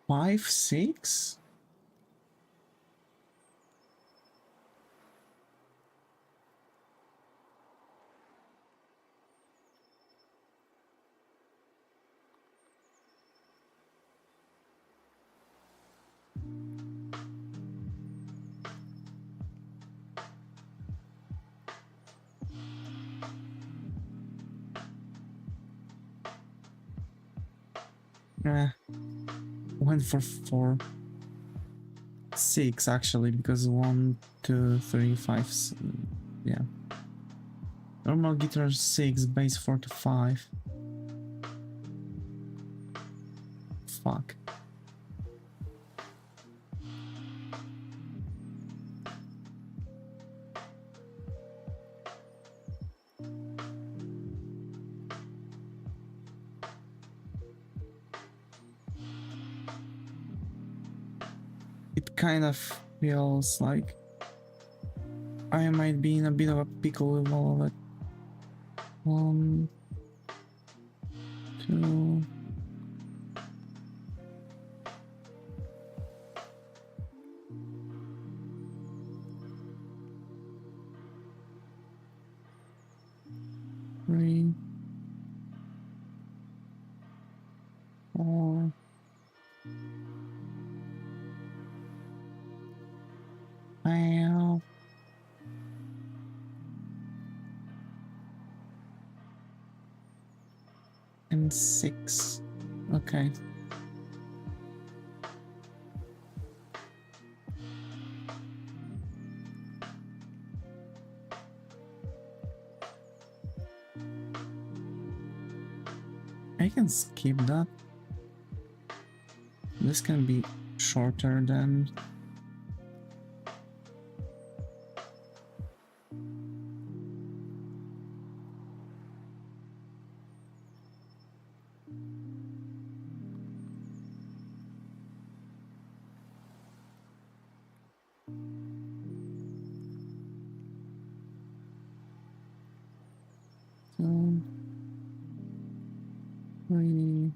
5, 6? Eh, went for 4. 6 actually, because 1, 2, 3, 5. Yeah. Normal guitar 6, bass 4 to 5. Fuck. It kind of feels like I might be in a bit of a pickle with all of it. 1, 2. Three, 4, 5, and 6. Okay. I can skip that. This can be shorter than... Two, 3,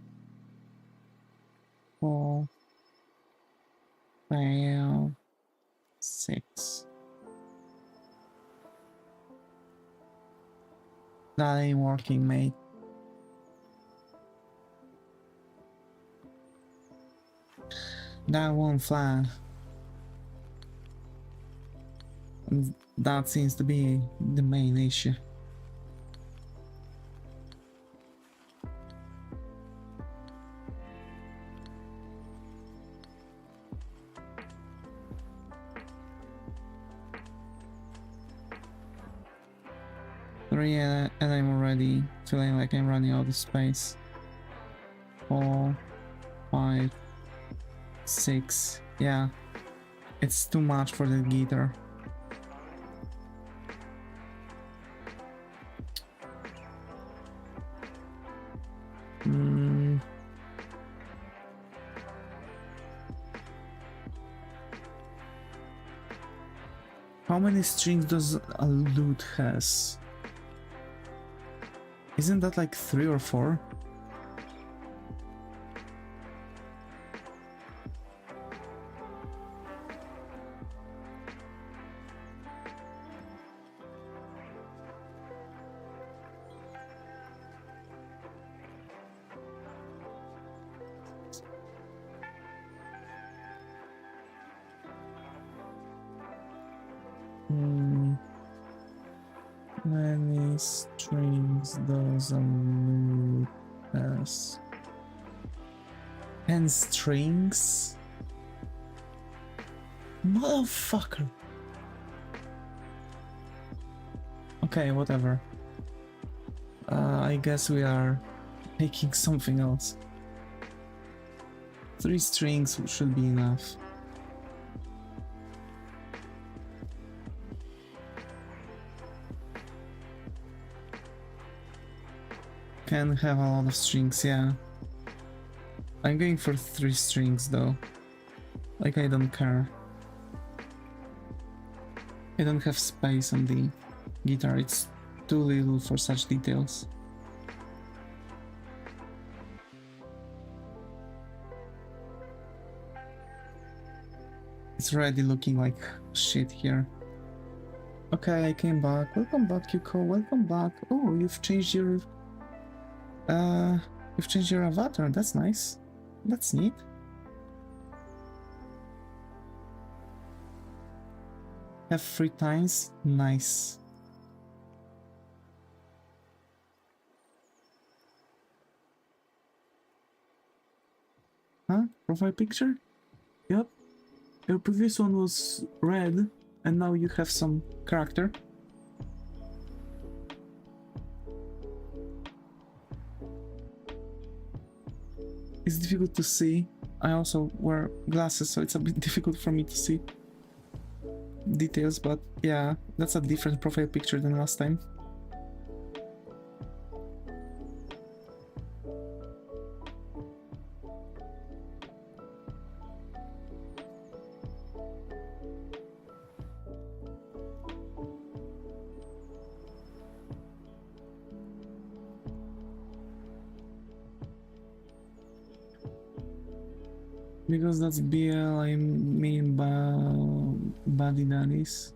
4, 5, 6. That ain't working, mate. That won't fly. And that seems to be the main issue. And I'm already feeling like I'm running out of space. 4, 5, 6. Yeah, it's too much for the guitar. How many strings does a lute has? Isn't that like 3 or 4? Many strings does a lute has? 10 strings? Motherfucker! Okay, whatever. I guess we are making something else. 3 strings should be enough. Can have a lot of strings, yeah. I'm going for 3 strings though. Like, I don't care. I don't have space on the guitar, it's too little for such details. It's already looking like shit here. Okay, I came back. Welcome back, Yuko. Welcome back. Oh, you've changed your avatar. That's nice. That's neat. Have 3 times. Nice. profile picture? Yep. Your previous one was red, and now you have some character. It's difficult to see. I also wear glasses, so it's a bit difficult for me to see details, but yeah, that's a different profile picture than last time. Because that's BL, I mean body daddies.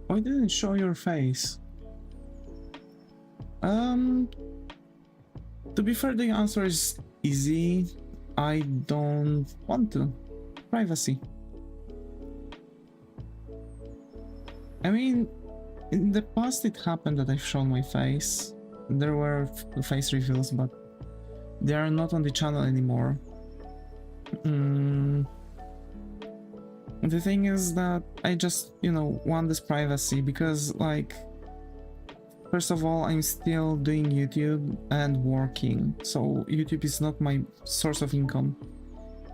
Why didn't it show your face? To be fair, the answer is easy. I don't want to. Privacy. I mean, in the past it happened that I've shown my face. There were face reveals, but they are not on the channel anymore. The thing is that I just, you know, want this privacy because, like, first of all, I'm still doing YouTube and working, so YouTube is not my source of income.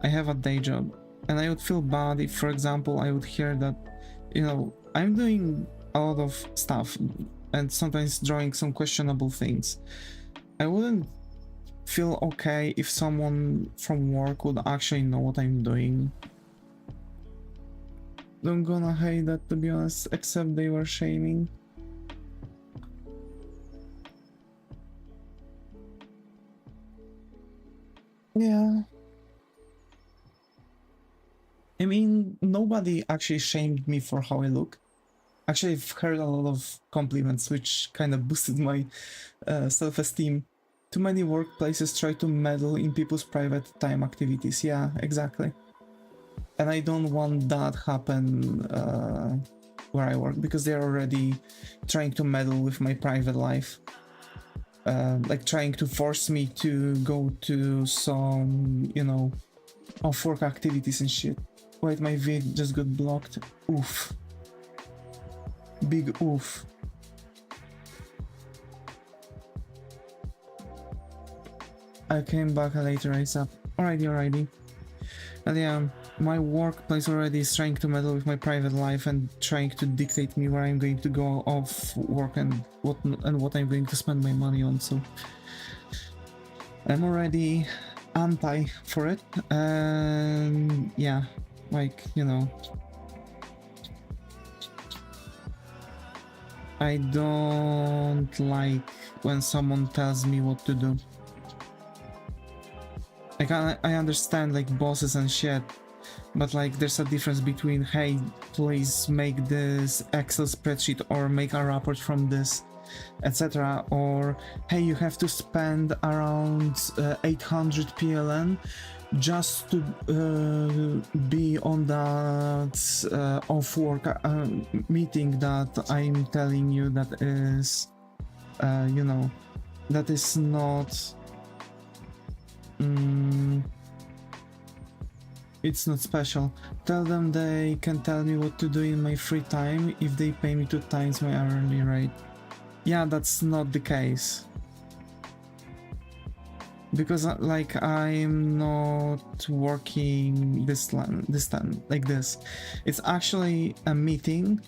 I have a day job, and I would feel bad if, for example, I would hear that, you know, I'm doing a lot of stuff and sometimes drawing some questionable things. I wouldn't feel okay if someone from work would actually know what I'm doing. I'm gonna hate that, to be honest, except they were shaming. Yeah. I mean, nobody actually shamed me for how I look. Actually, I've heard a lot of compliments, which kind of boosted my self-esteem. Too many workplaces try to meddle in people's private time activities. Yeah, exactly. And I don't want that happen where I work, because they're already trying to meddle with my private life. Like trying to force me to go to some, you know, off-work activities and shit. Wait, my vid just got blocked. Oof. Big oof. I came back later ASAP. Alrighty. And yeah, my workplace already is trying to meddle with my private life and trying to dictate me where I'm going to go off work and what I'm going to spend my money on, so I'm already anti for it. And yeah, like, you know, I don't like when someone tells me what to do. Like, I understand, like, bosses and shit, but like there's a difference between, hey, please make this Excel spreadsheet or make a report from this, etc., or hey, you have to spend around 800 PLN just to be on that off-work meeting that I'm telling you that is, you know, that is not... it's not special. Tell them they can tell me what to do in my free time if they pay me 2 times my hourly rate. Yeah, that's not the case. Because like I'm not working this time like this. It's actually a meeting.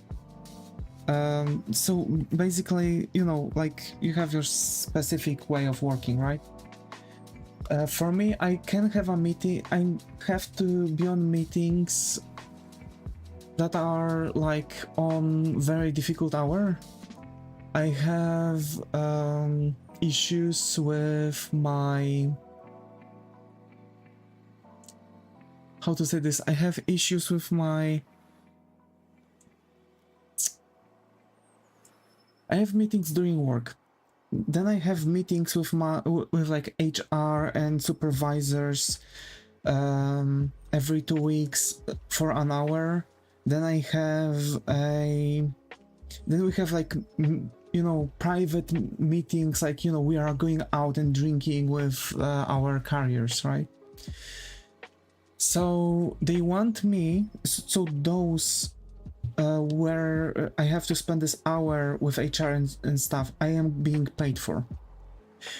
So basically, you know, like you have your specific way of working, right? For me, I can have a meeting. I have to be on meetings that are like on very difficult hour. I have issues with my, how to say this, I have issues with my, I have meetings during work, then I have meetings with my with like HR and supervisors every 2 weeks for an hour. Then I have then we have like you know, private meetings, like, you know, we are going out and drinking with our carriers, right? So they want me, so those where I have to spend this hour with HR and stuff, I am being paid for.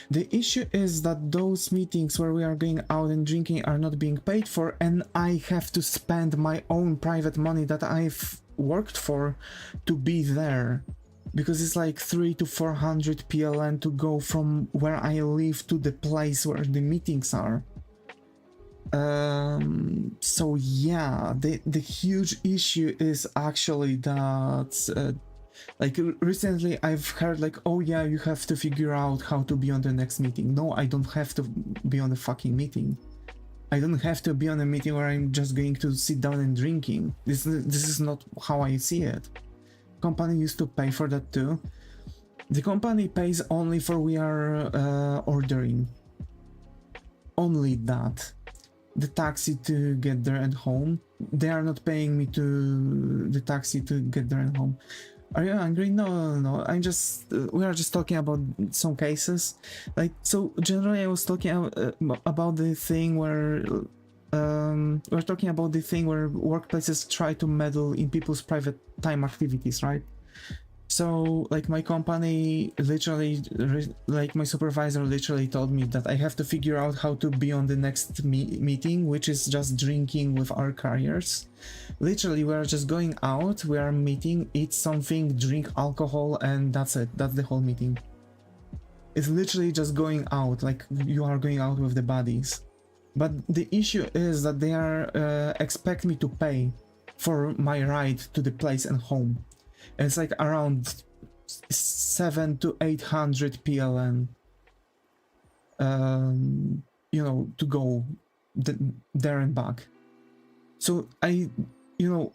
The issue is that those meetings where we are going out and drinking are not being paid for, and I have to spend my own private money that I've worked for to be there, because it's like 300 to 400 PLN to go from where I live to the place where the meetings are. So yeah, the huge issue is actually that like recently I've heard like, oh yeah, you have to figure out how to be on the next meeting. No, I don't have to be on the fucking meeting. I don't have to be on a meeting where I'm just going to sit down and drinking. This is not how I see it. Company used to pay for that too. The company pays only for we are ordering. Only that. The taxi to get there and home. They are not paying me to the taxi to get there and home. Are you angry? No. I'm just we are just talking about some cases. Like, so generally I was talking about the thing where we're talking about the thing where workplaces try to meddle in people's private time activities, right? So like my company literally, like my supervisor literally told me that I have to figure out how to be on the next meeting, which is just drinking with our carriers. Literally, we're just going out, we are meeting, eat something, drink alcohol, and that's it. That's the whole meeting. It's literally just going out, like you are going out with the buddies. But the issue is that they are expect me to pay for my ride to the place and home. And it's like around 700 to 800 PLN, you know, to go there and back. So I, you know,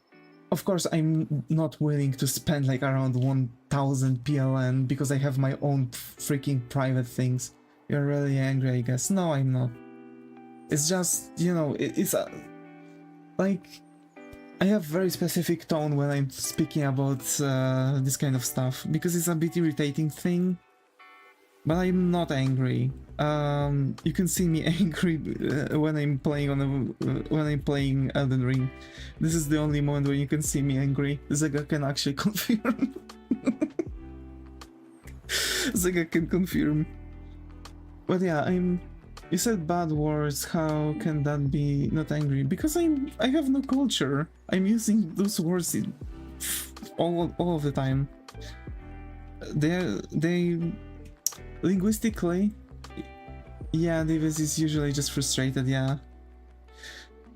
of course I'm not willing to spend like around 1000 PLN because I have my own freaking private things. You're really angry, I guess. No, I'm not. It's just, you know, it's like, I have very specific tone when I'm speaking about this kind of stuff, because it's a bit irritating thing, but I'm not angry. You can see me angry when I'm playing when I'm playing Elden Ring. This is the only moment when you can see me angry. Zega can actually confirm. Zega can confirm. But yeah, you said bad words, how can that be not angry? Because I have no culture. I'm using those words all of the time. They linguistically, yeah, Devis is usually just frustrated, yeah.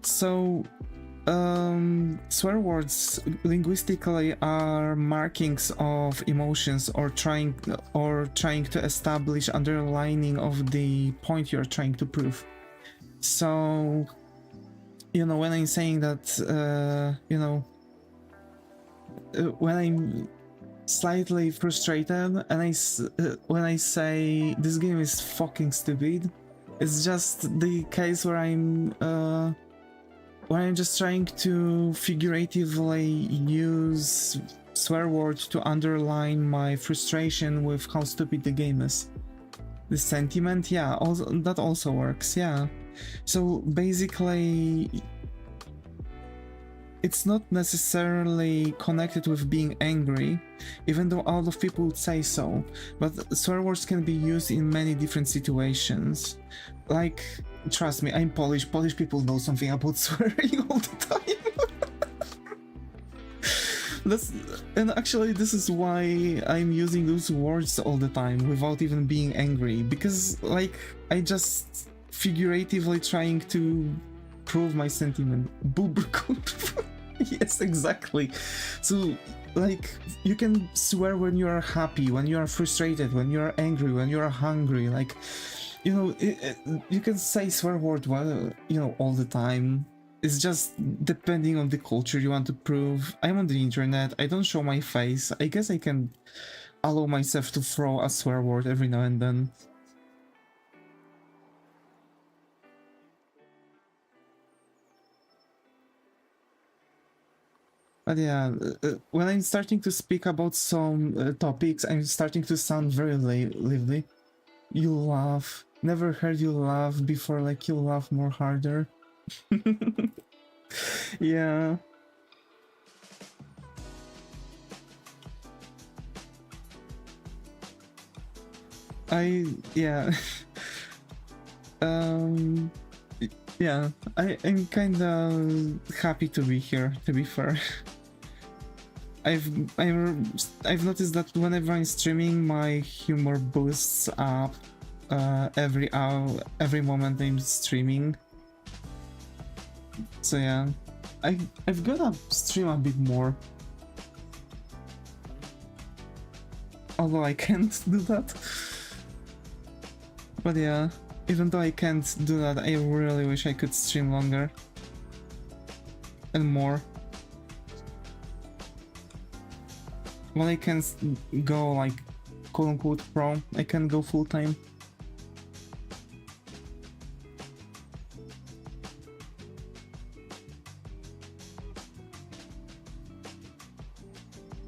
So swear words linguistically are markings of emotions or trying to establish underlining of the point you're trying to prove. So, you know, when I'm saying that, you know, when I'm slightly frustrated and when I say this game is fucking stupid, it's just the case where I'm just trying to figuratively use swear words to underline my frustration with how stupid the game is. The sentiment, yeah, also, that also works, yeah. So basically, it's not necessarily connected with being angry, even though a lot of people would say so, but swear words can be used in many different situations. Like, trust me, I'm Polish. Polish people know something about swearing all the time. And actually, this is why I'm using those words all the time without even being angry, because, like, I just figuratively trying to prove my sentiment. Boober. Yes, exactly. So like, you can swear when you are happy, when you are frustrated, when you are angry, when you are hungry. Like, you know, you can say swear word, well, you know, all the time. It's just depending on the culture you want to prove. I'm on the internet, I don't show my face. I guess I can allow myself to throw a swear word every now and then. But yeah, when I'm starting to speak about some topics, I'm starting to sound very lively. You laugh. Never heard you laugh before, like you laugh more harder. Yeah. Yeah. um, yeah, I'm kinda happy to be here, to be fair. I've noticed that whenever I'm streaming, my humor boosts up every hour, every moment I'm streaming. So yeah, I've gotta stream a bit more. Although I can't do that. But yeah, even though I can't do that, I really wish I could stream longer and more. When I can go like quote-unquote pro, I can go full-time.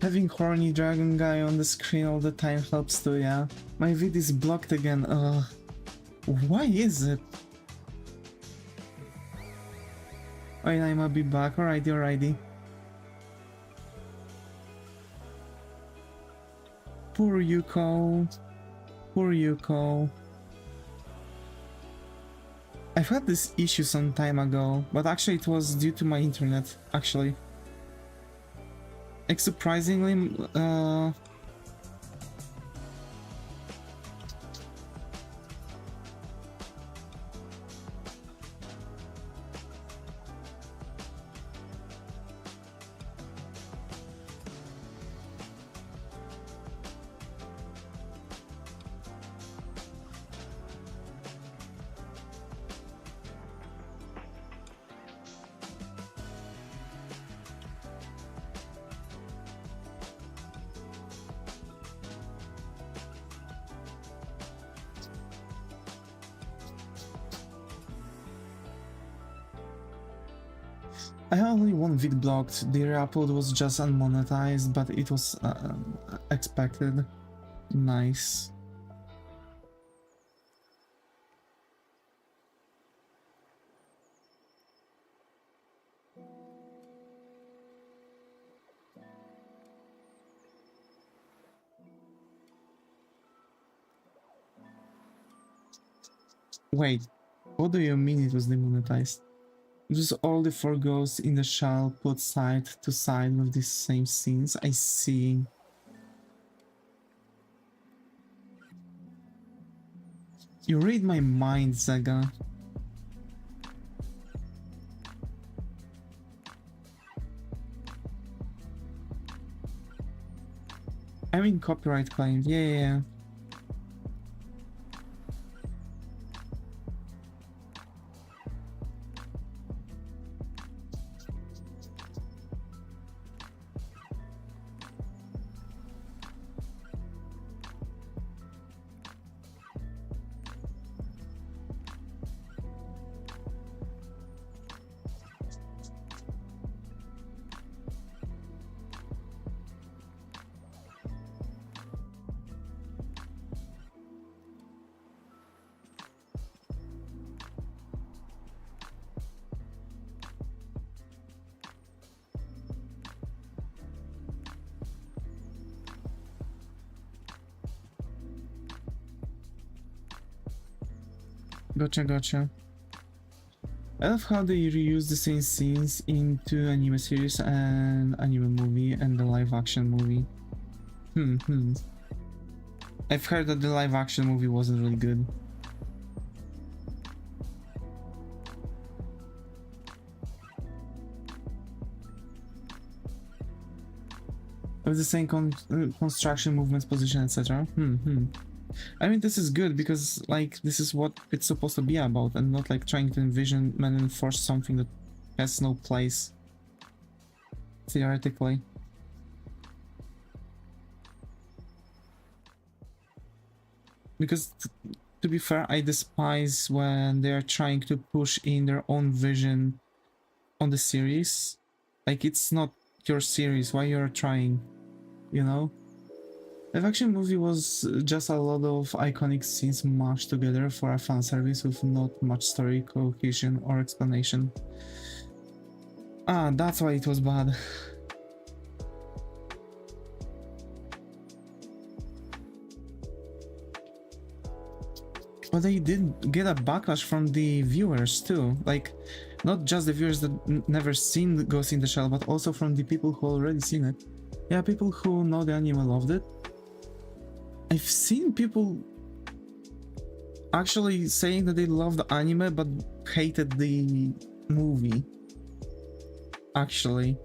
Having horny dragon guy on the screen all the time helps too, yeah. My vid is blocked again, why is it? Alright, I might be back, alrighty. Poor Yuko. Poor Yuko. I've had this issue some time ago, but actually it was due to my internet, actually. Like, surprisingly, I had only one vid blocked. The upload was just unmonetized, but it was expected. Nice. Wait, what do you mean it was demonetized? Just all the four ghosts in the shell put side to side with the same scenes. I see. You read my mind, Zaga. I mean copyright claims. Yeah. Gotcha. I love how they reuse the same scenes into anime series and anime movie and the live action movie. I've heard that the live action movie wasn't really good. with the same construction, movements, position, etc. I mean, this is good because, like, this is what it's supposed to be about, and not like trying to envision and enforce something that has no place, theoretically. Because, to be fair, I despise when they are trying to push in their own vision on the series. Like, it's not your series, why you're trying, you know? Live action movie was just a lot of iconic scenes mashed together for a fan service with not much story, cohesion, or explanation. Ah, that's why it was bad. But they did get a backlash from the viewers too. Like, not just the viewers that never seen Ghost in the Shell, but also from the people who already seen it. Yeah, people who know the anime loved it. I've seen people actually saying that they love the anime but hated the movie. Actually.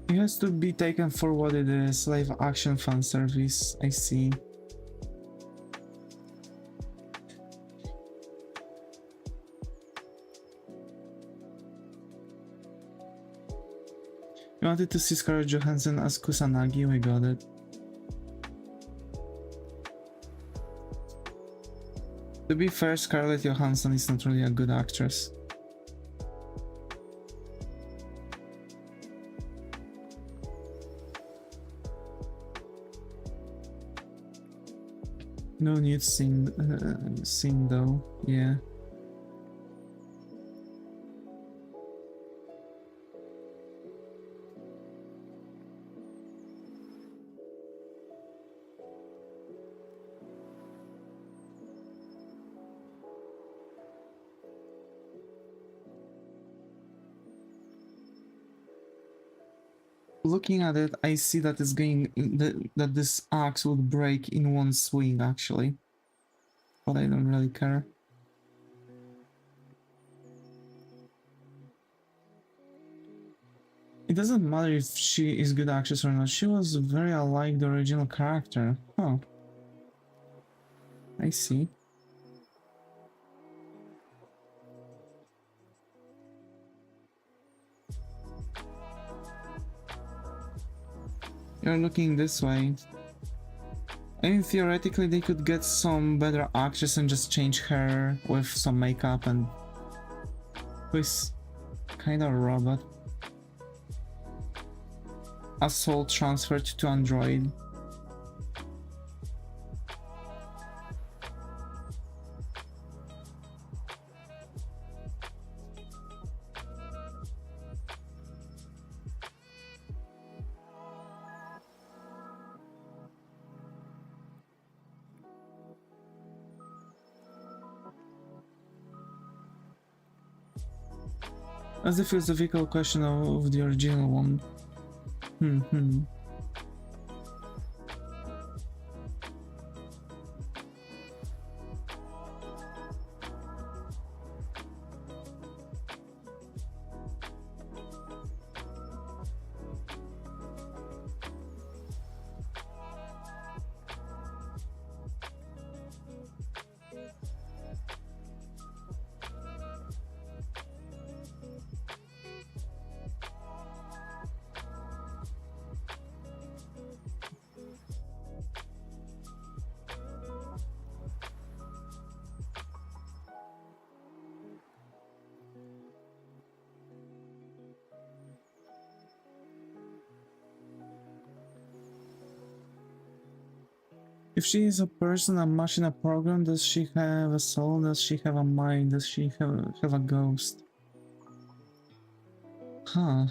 It has to be taken for what it is, live action fan service, I see. You wanted to see Scarlett Johansson as Kusanagi, we got it. To be fair, Scarlett Johansson is not really a good actress. No nude scene though, yeah. Looking at it, I see that it's going that this axe would break in one swing actually, but I don't really care. It doesn't matter if she is good actress or not. She was very alike the original character. Huh. I see. You're looking this way. I mean, theoretically, they could get some better actress and just change her with some makeup and... who is kind of a robot. A soul transferred to Android. That's the philosophical question of the original one. If she is a person, a machine, a program, does she have a soul? Does she have a mind? Does she have a ghost? Huh.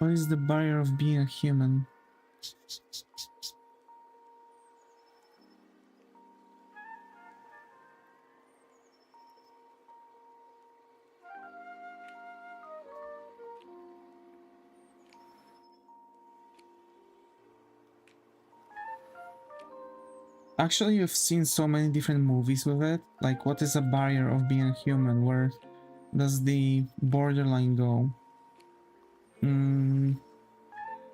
What is the barrier of being a human? Actually, you've seen so many different movies with it. Like, what is a barrier of being a human? Where does the borderline go?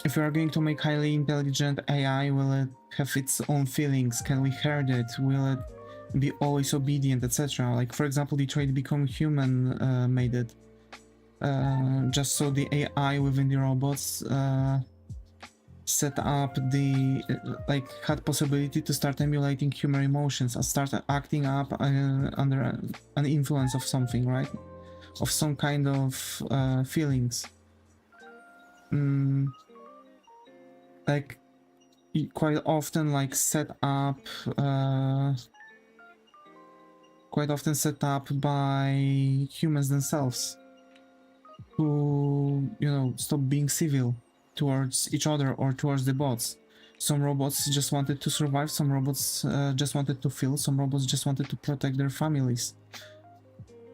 If we are going to make highly intelligent AI, will it have its own feelings? Can we hurt it? Will it be always obedient, etc.? Like, for example, Detroit Become Human made it. Just so the AI within the robots set up the like had possibility to start emulating human emotions and start acting up under an influence of something, right? Of some kind of feelings. Like quite often like set up by humans themselves who, you know, stop being civil towards each other or towards the bots. Some robots just wanted to survive, some robots just wanted to feel, some robots just wanted to protect their families.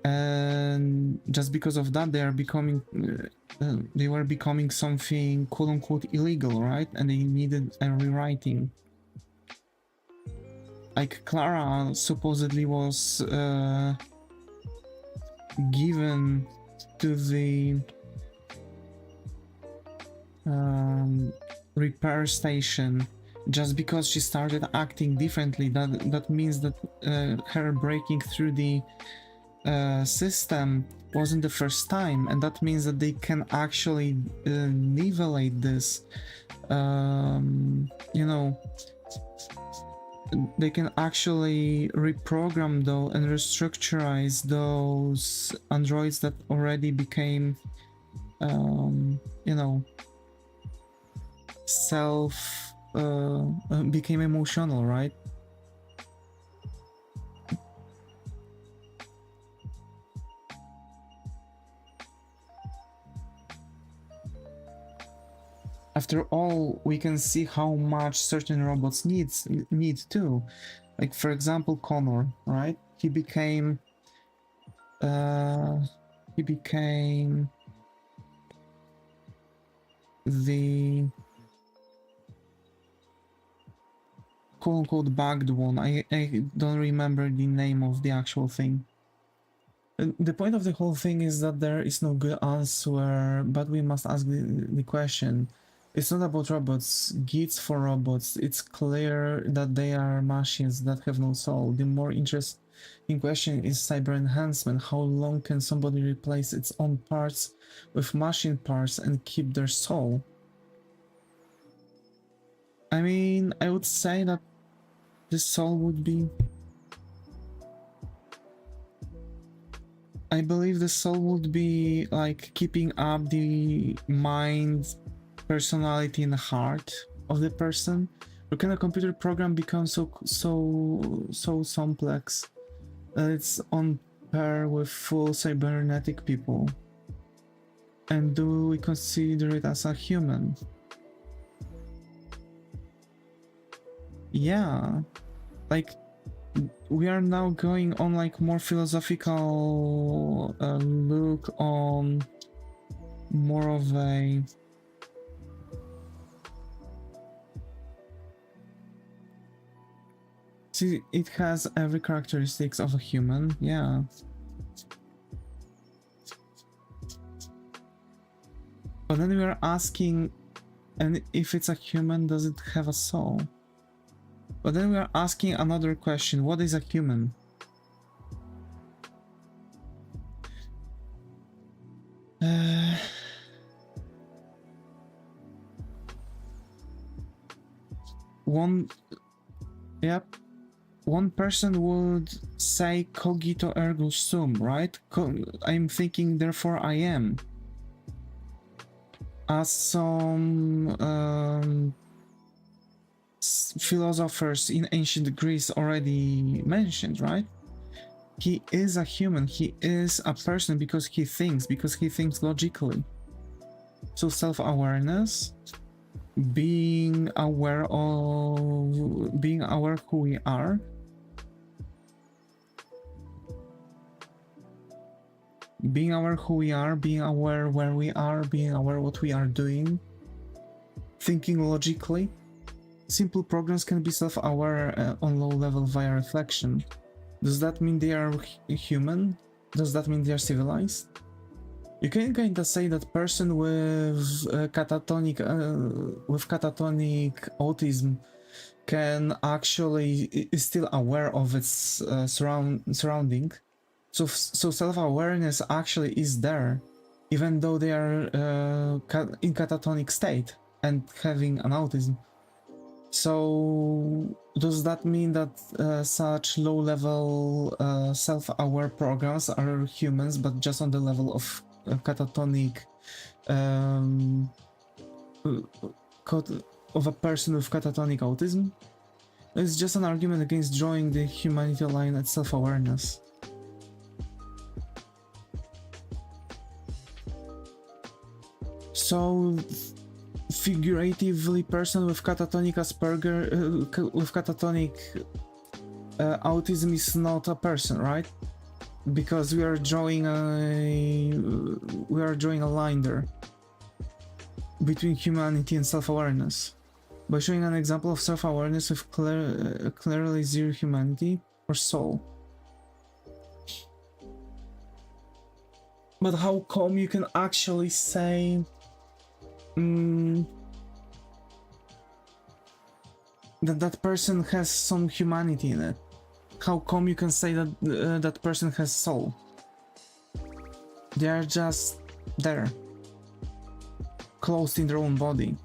And just because of that, they are becoming they were becoming something quote-unquote illegal, right? And they needed a rewriting. Like Clara supposedly was given to the repair station just because she started acting differently. That means that her breaking through the system wasn't the first time, and that means that they can actually nivellate this. You know, they can actually reprogram though and restructurize those androids that already became you know, became emotional, right? After all, we can see how much certain robots need too. Like for example, Connor, right? He became the quote-unquote bugged one. I don't remember the name of the actual thing. The point of the whole thing is that there is no good answer, but we must ask the question. It's not about robots, gits for robots. It's clear that they are machines that have no soul. The more interesting question is cyber enhancement. How long can somebody replace its own parts with machine parts and keep their soul? I mean, I would say that the soul would be... I believe the soul would be like keeping up the mind, personality, and heart of the person. Or can a computer program become so complex that it's on par with full cybernetic people? And do we consider it as a human? Yeah, like we are now going on like more philosophical look on more of a see, it has every characteristics of a human, yeah. But then we are asking, and if it's a human, does it have a soul? But then we are asking another question: what is a human? One person would say cogito ergo sum, right? I'm thinking, therefore I am. As some philosophers in ancient Greece already mentioned, right? He is a human, he is a person because he thinks logically. So self-awareness, being aware who we are, being aware who we are, being aware where we are, being aware what we are doing, thinking logically. Simple programs can be self-aware on low level via reflection. Does that mean they are human? Does that mean they are civilized? You can kinda say that person with catatonic autism can actually is still aware of its surrounding. So self-awareness actually is there, even though they are in catatonic state and having an autism. So does that mean that such low-level self-aware programs are humans, but just on the level of catatonic of a person with catatonic autism? It's just an argument against drawing the humanity line at self-awareness. So figuratively, person with catatonic with catatonic autism is not a person, right? Because we are drawing a line there between humanity and self-awareness by showing an example of self-awareness with clearly zero humanity or soul. But how come you can actually say that person has some humanity in it? How come you can say that that person has soul? They are just there, closed in their own body,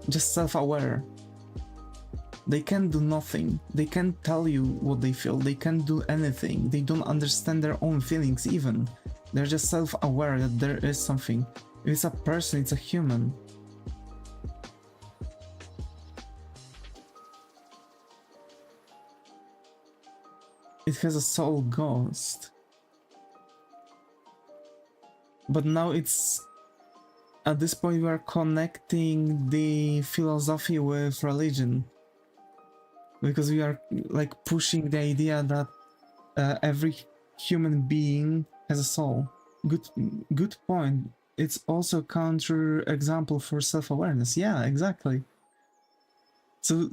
just self-aware. They can't do nothing. They can't tell you what they feel. They can't do anything. They don't understand their own feelings even. They're just self-aware that there is something. If it's a person, it's a human. It has a soul ghost. But now it's... At this point we are connecting the philosophy with religion. Because we are like pushing the idea that every human being has a soul. Good point. It's also a counter example for self-awareness. Yeah, exactly. So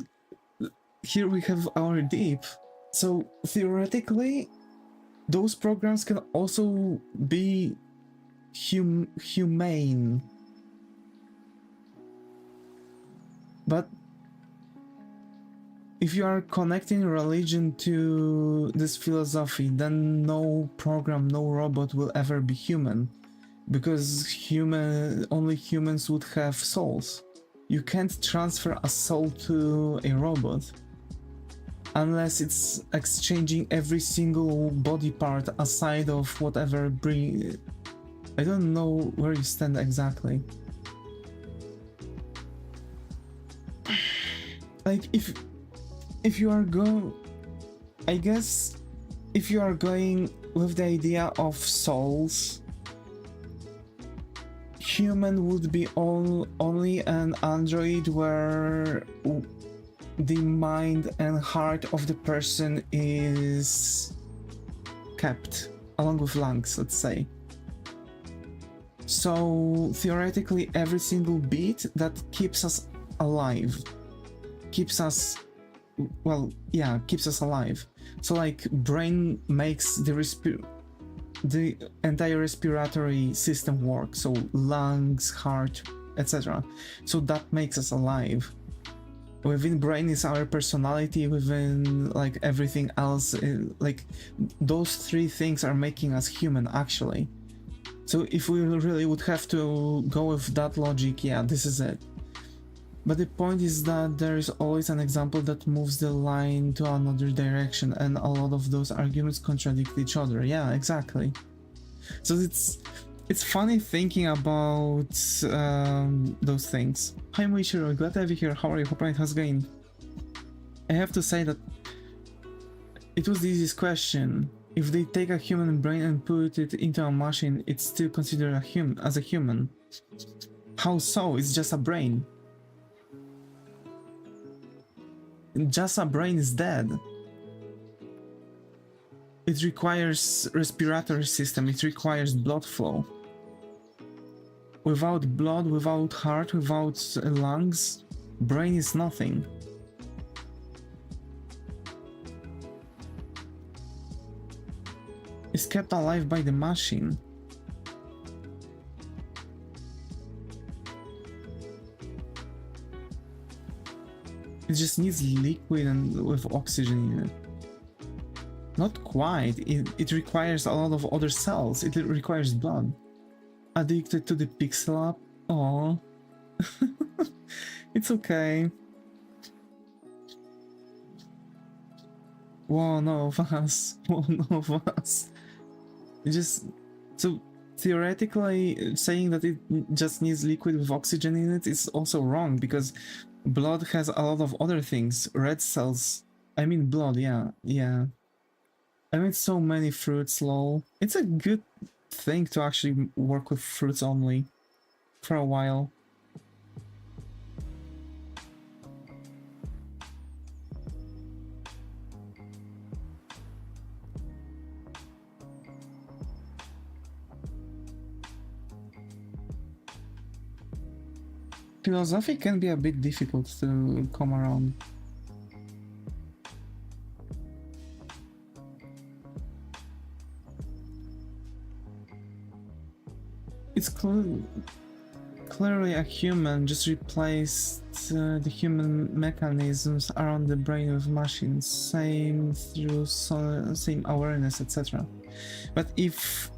here we have our deep. So theoretically, those programs can also be humane. But if you are connecting religion to this philosophy, then no program, no robot will ever be human. Because only humans would have souls. You can't transfer a soul to a robot. Unless it's exchanging every single body part aside of whatever breed. I don't know where you stand exactly. Like if you are I guess if you are going with the idea of souls, human would be only an android where the mind and heart of the person is kept, along with lungs, let's say. So theoretically, every single beat that keeps us alive, keeps us alive. So like brain makes the entire respiratory system work, so lungs, heart, etc. So that makes us alive. Within brain is our personality, within like everything else, like those three things are making us human actually. So if we really would have to go with that logic, yeah, this is it. But the point is that there is always an example that moves the line to another direction, and a lot of those arguments contradict each other. Yeah, exactly. So it's funny thinking about those things. Hi Moishiro, glad to have you here. How are you? Hope it has going. I have to say that it was the easiest question. If they take a human brain and put it into a machine, it's still considered as a human. How so? It's just a brain. Just a brain is dead. It requires respiratory system, it requires blood flow. Without blood, without heart, without lungs, brain is nothing. It's kept alive by the machine. It just needs liquid and with oxygen in it. Not quite. It requires a lot of other cells. It requires blood. Addicted to the pixel app? Aww. It's okay. One of us. One of us. Just... So, theoretically, saying that it just needs liquid with oxygen in it is also wrong, because blood has a lot of other things. Red cells. I mean blood, yeah. Yeah. I mean so many fruits, lol. It's a good thing to actually work with fruits only. For a while. Philosophy can be a bit difficult to come around. It's clearly a human, just replaced the human mechanisms around the brain of machines, same through same awareness, etc. But if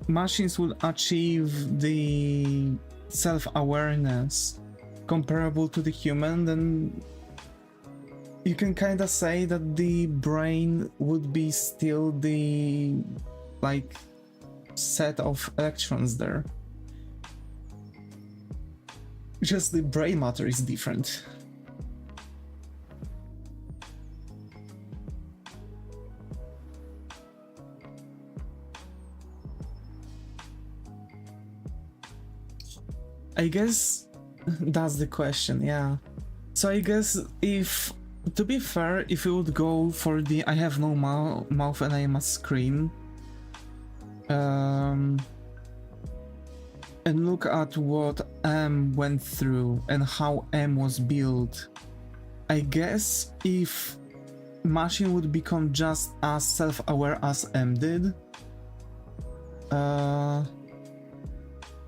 machines would achieve the self-awareness comparable to the human, then you can kind of say that the brain would be still the like set of electrons there. Just the brain matter is different. I guess that's the question, yeah. So I guess if, to be fair, if we would go for the I have no mouth and I must scream, and look at what M went through and how M was built, I guess if machine would become just as self-aware as M did,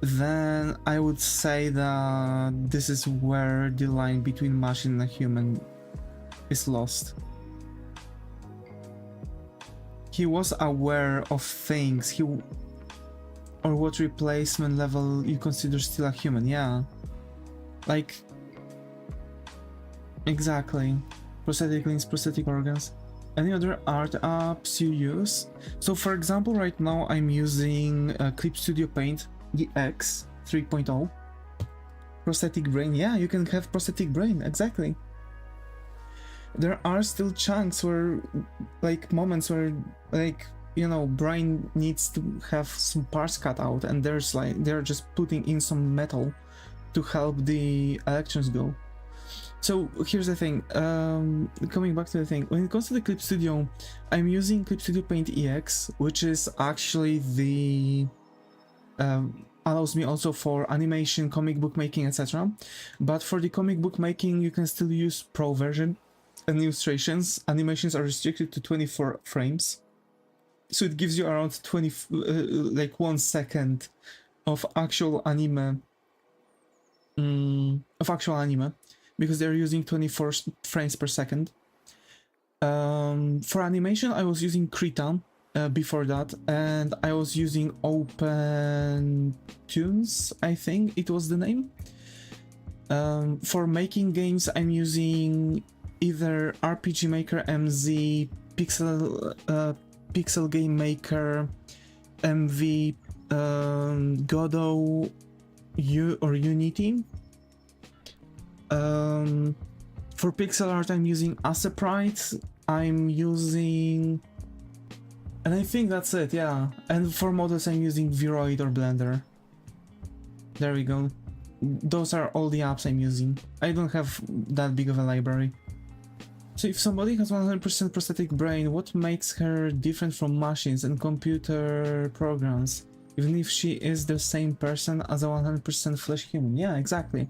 then I would say that this is where the line between machine and human is lost. He was aware of things, or what replacement level you consider still a human, yeah. Like, exactly. Prosthetic limbs, prosthetic organs. Any other art apps you use? So for example, right now I'm using Clip Studio Paint EX 3.0. Prosthetic brain, yeah, you can have prosthetic brain, exactly. There are still chunks where, like, moments where, like, you know, brain needs to have some parts cut out, and there's like, they're just putting in some metal to help the electrons go. So here's the thing, coming back to the thing, when it comes to the Clip Studio, I'm using Clip Studio Paint EX, which is actually the allows me also for animation, comic book making, etc. But for the comic book making, you can still use Pro version, and illustrations. Animations are restricted to 24 frames, so it gives you around 20, like 1 second of actual anime, because they're using 24 frames per second. For animation, I was using Krita before that, and I was using Open Tunes, I think it was the name. For making games, I'm using either RPG Maker MZ, Pixel Game Maker, MV, Godot, or Unity. For pixel art, I'm using Aceprite. I'm using And I think that's it, yeah. And for models I'm using Vroid or Blender. There we go. Those are all the apps I'm using. I don't have that big of a library. So if somebody has 100% prosthetic brain, what makes her different from machines and computer programs? Even if she is the same person as a 100% flesh human. Yeah, exactly.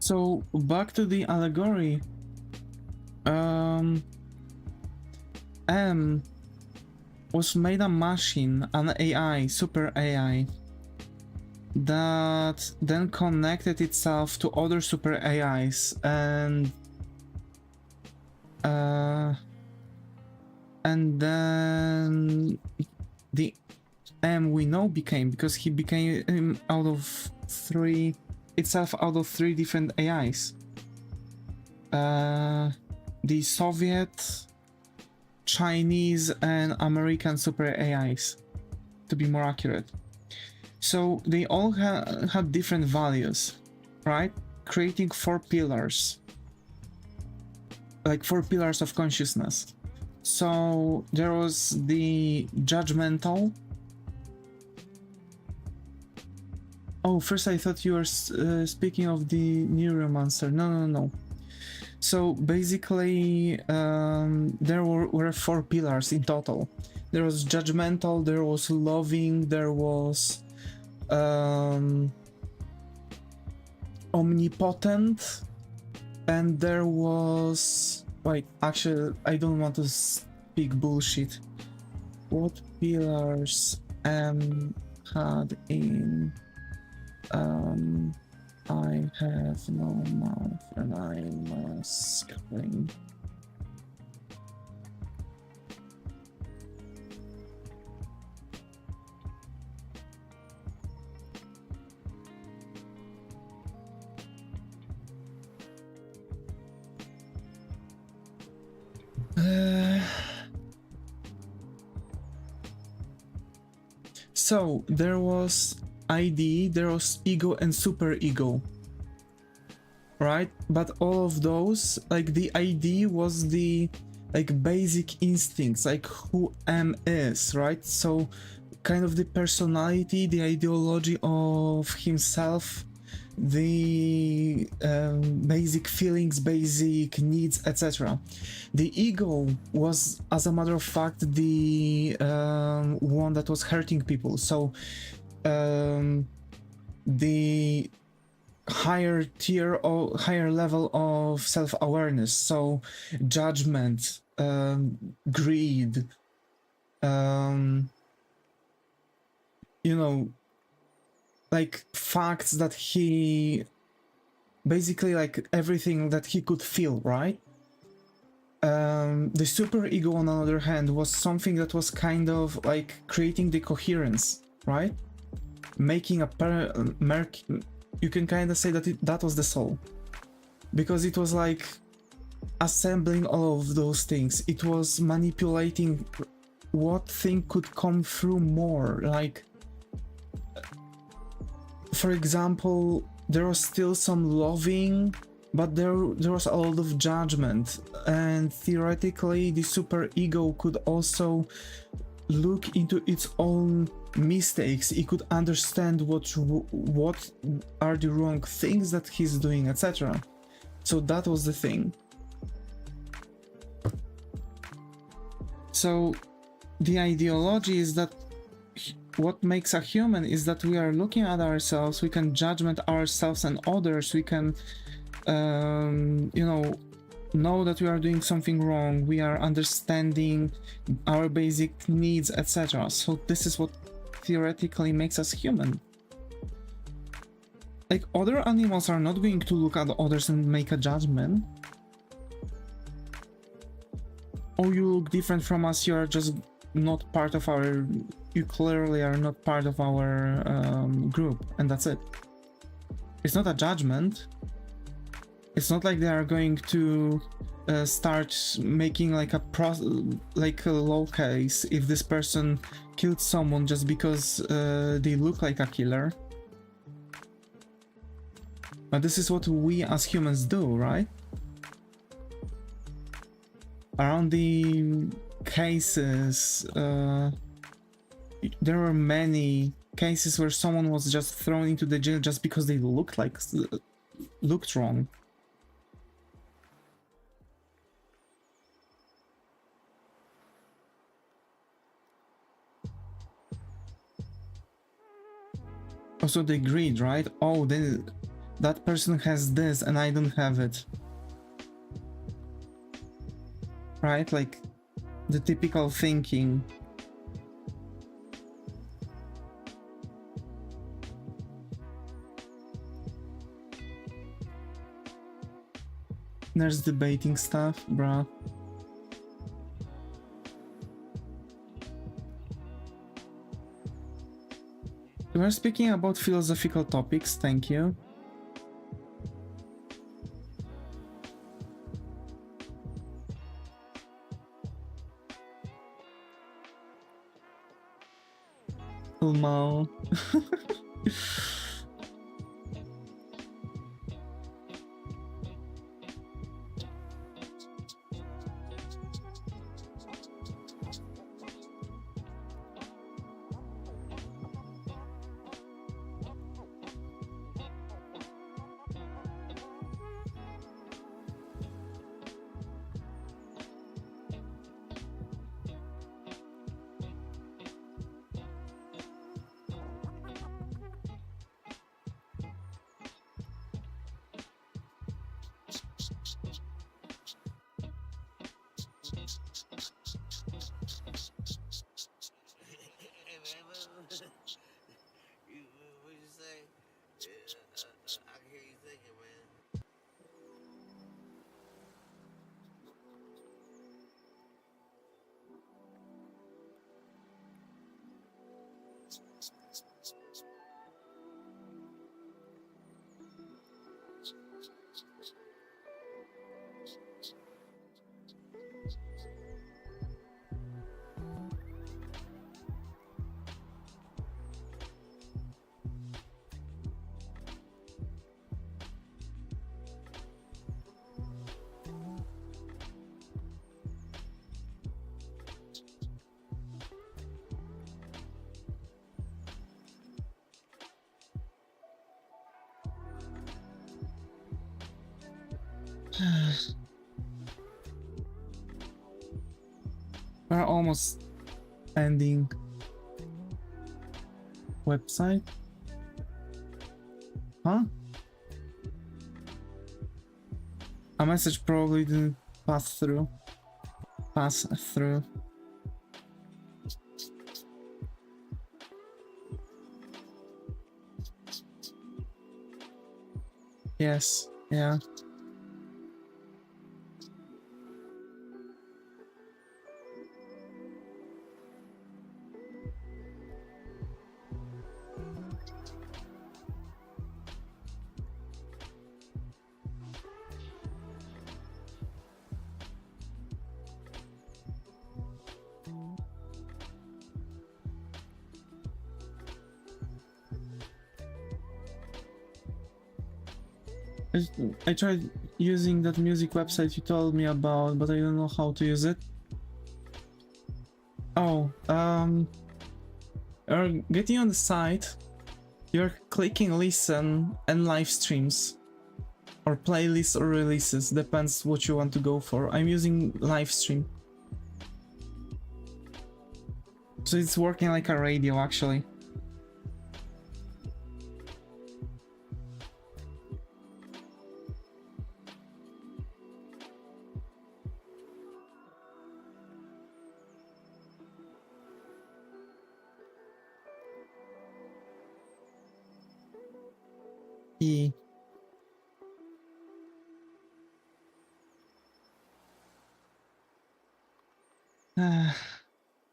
So back to the allegory. M was made a machine, an AI, super AI, that then connected itself to other super AIs and then the M we know became, because he became out of three different AIs. The Soviet, Chinese and American super AIs, to be more accurate. So they all had different values, right? Creating 4 pillars, like 4 pillars of consciousness. So there was the judgmental. Oh, first I thought you were speaking of the Neuromancer. No. So basically, there were 4 pillars in total. There was judgmental, there was loving, there was omnipotent, and there was... Wait, actually, I don't want to speak bullshit. What pillars had in... I have no mouth and I'm scattering. So there was ID, there was ego and super ego, right? But all of those, like the ID was the like basic instincts, like who M is, right? So kind of the personality, the ideology of himself, the basic feelings, basic needs, etc. The ego was, as a matter of fact, the one that was hurting people. So the higher tier or higher level of self-awareness, so judgment, greed, you know, like facts that he basically, like everything that he could feel, right? The super ego, on the other hand, was something that was kind of like creating the coherence, right? Making a you can kind of say that that was the soul, because it was like assembling all of those things. It was manipulating what thing could come through more. Like, for example, there was still some loving, but there was a lot of judgment, and theoretically the super ego could also look into its own mistakes. It could understand what are the wrong things that he's doing, etc. So that was the thing. So the ideology is that what makes a human is that we are looking at ourselves, we can judgment ourselves and others, we can you know that we are doing something wrong, we are understanding our basic needs, etc. So this is what theoretically makes us human. Like, other animals are not going to look at others and make a judgment. Oh, you look different from us, you're just not part of our... You clearly are not part of our group, and that's it. It's not a judgment. It's not like they are going to start making like a low case if this person killed someone just because they look like a killer. But this is what we as humans do, right? Around the cases, there were many cases where someone was just thrown into the jail just because they looked wrong. Also, they agreed, right? Oh, then that person has this and I don't have it. Right? Like the typical thinking. There's debating stuff, bruh. We're speaking about philosophical topics, thank you. Mao. We're almost ending website. Huh? A message probably didn't pass through. Yes, yeah. I tried using that music website you told me about, but I don't know how to use it. Oh, you're getting on the site, you're clicking listen and live streams, or playlists or releases, depends what you want to go for. I'm using live stream. So it's working like a radio actually. E.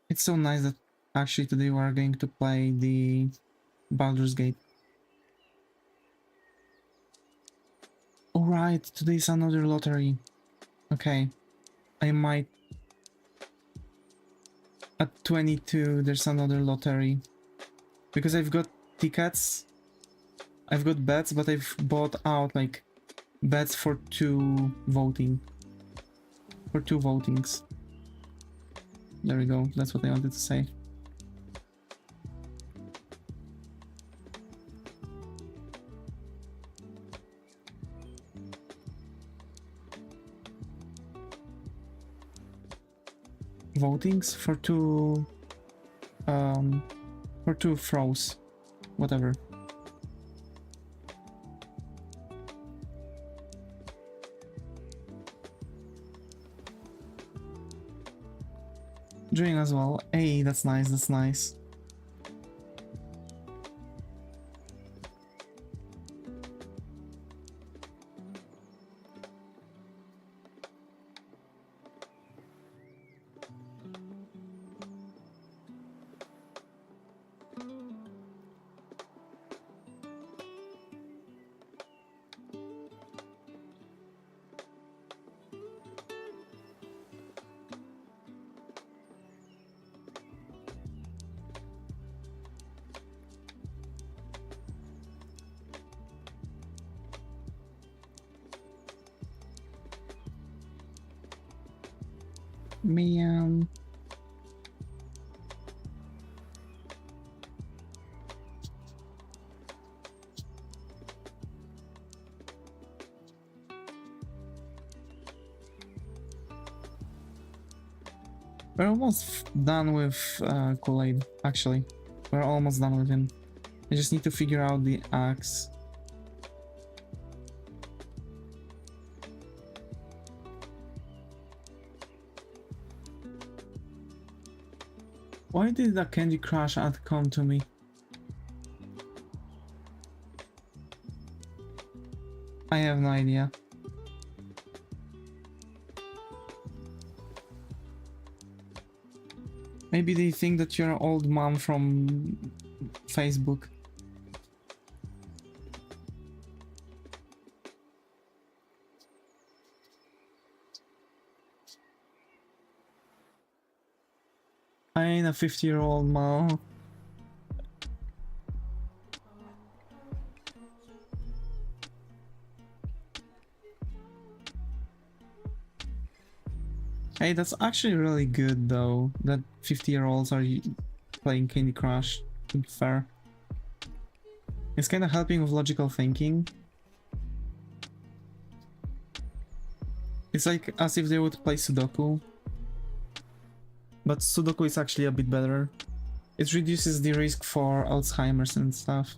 It's so nice that actually today we are going to play the Baldur's Gate. Alright, today's another lottery. Okay, I might... At 22, there's another lottery. Because I've got tickets, I've got bets, but I've bought out, like, bets for two voting. For two votings. There we go, that's what I wanted to say. Votings for two throws, whatever. Drink as well. Hey, that's nice, that's nice. Man. We're almost done with Kool-Aid, actually. We're almost done with him. I just need to figure out the axe. Why did that Candy Crush ad come to me? I have no idea. Maybe they think that you're an old mom from Facebook. I ain't a 50-year-old mom. Hey, that's actually really good though, that 50-year-olds are playing Candy Crush, to be fair. It's kind of helping with logical thinking. It's like as if they would play Sudoku. But Sudoku is actually a bit better. It reduces the risk for Alzheimer's and stuff.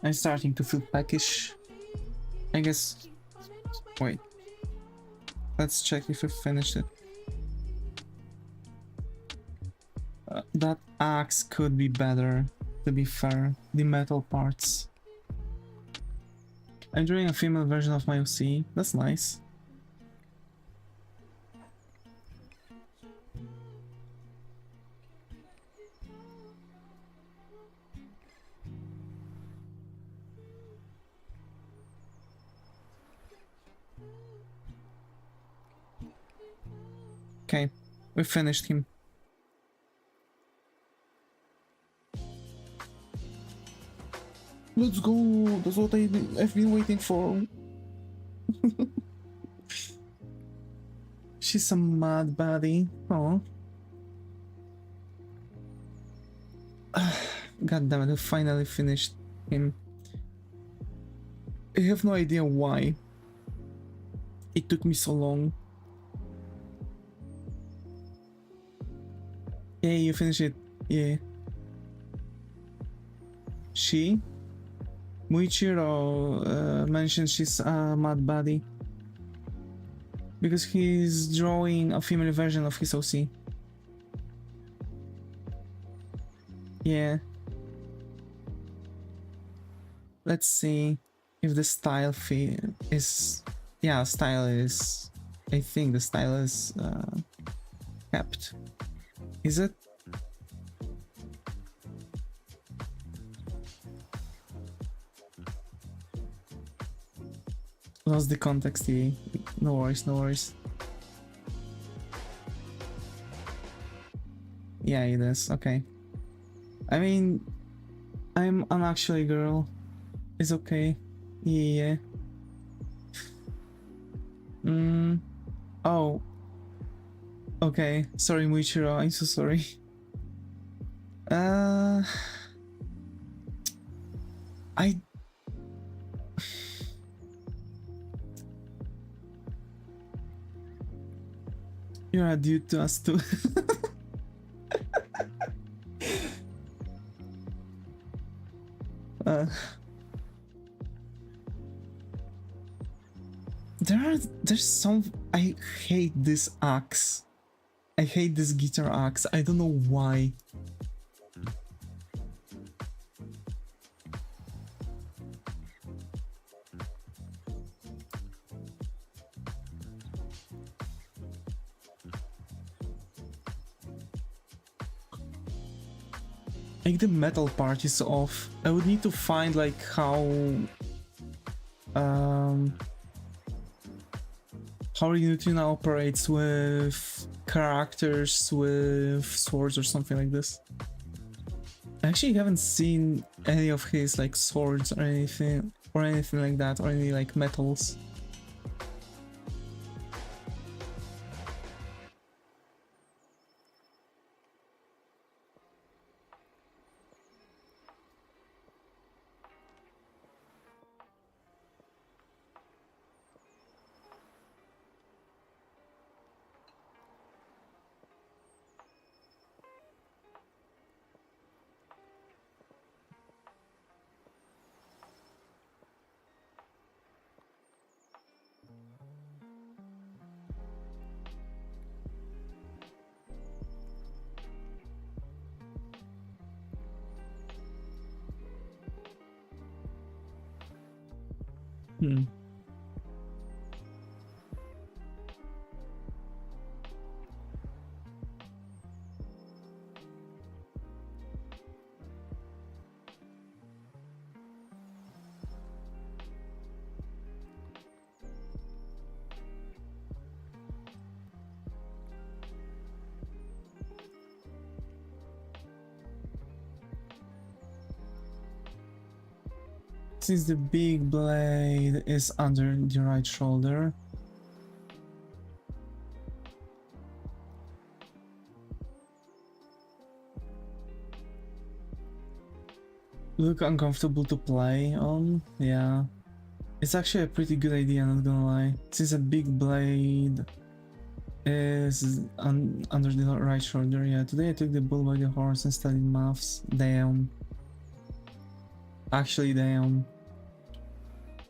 I'm starting to feel peckish. I guess... Wait. Let's check if we finished it. That axe could be better, to be fair. The metal parts. I'm doing a female version of my OC. That's nice. Okay, we finished him. Let's go! That's what I've been waiting for. She's a mad baddie. Oh. God damn it, I finally finished him. I have no idea why it took me so long. Yeah, you finished it. Yeah. She? Muichiro mentioned she's a mad body. Because he's drawing a female version of his OC. Yeah. Let's see if the style is... Yeah, style is... I think the style is kept. Is it? Lost the context here. No worries, no worries. Yeah, it is. Okay. I mean, I'm an actually girl. It's okay. Yeah. Oh. Okay. Sorry, Muichiro. I'm so sorry. You're a dude to us too. There's some... I hate this axe. I hate this guitar axe. I don't know why. Like the metal part is off. I would need to find like how Ryutin operates with characters with swords or something like this. I actually haven't seen any of his like swords or anything like that, or any like metals. Since the big blade is under the right shoulder. Look uncomfortable to play on, yeah. It's actually a pretty good idea, not gonna lie. Since a big blade is under the right shoulder, yeah. Today I took the bull by the horse and studied maths. Damn. Actually, damn.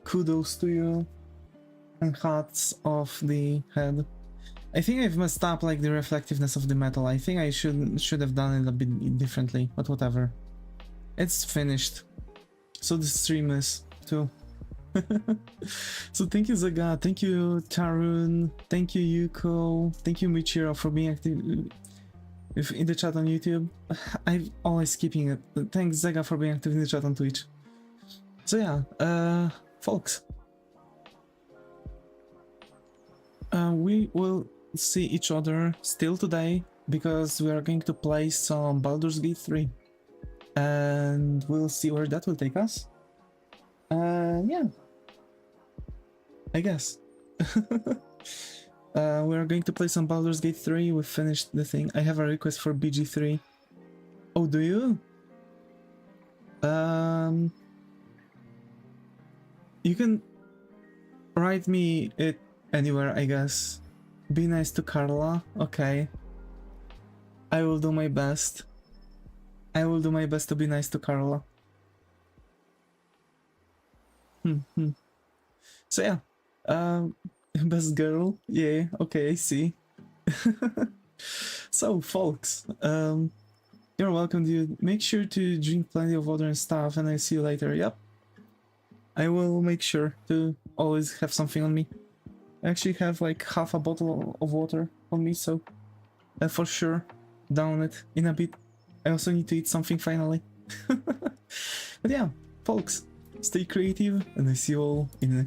Kudos to you. And hats off the head. I think I've messed up like the reflectiveness of the metal. I think I should have done it a bit differently, but whatever. It's finished. So the stream is too. So thank you Zaga, thank you Tarun, thank you Yuko, thank you Michiro for being active in the chat on YouTube. I'm always keeping it. Thanks Zaga for being active in the chat on Twitch. So yeah, folks. We will see each other still today because we are going to play some Baldur's Gate 3. And we'll see where that will take us. Yeah. I guess. We're going to play some Baldur's Gate 3. We finished the thing. I have a request for BG3. Oh, do you? You can write me it anywhere, I guess. Be nice to Carla. Okay. I will do my best. I will do my best to be nice to Carla. So yeah. Best girl. Yeah, okay, I see. So, folks, you're welcome, dude. Make sure to drink plenty of water and stuff, and I see you later. Yep. I will make sure to always have something on me. I actually have like half a bottle of water on me, so for sure down it in a bit. I also need to eat something finally. But yeah, folks, stay creative, and I see you all in the next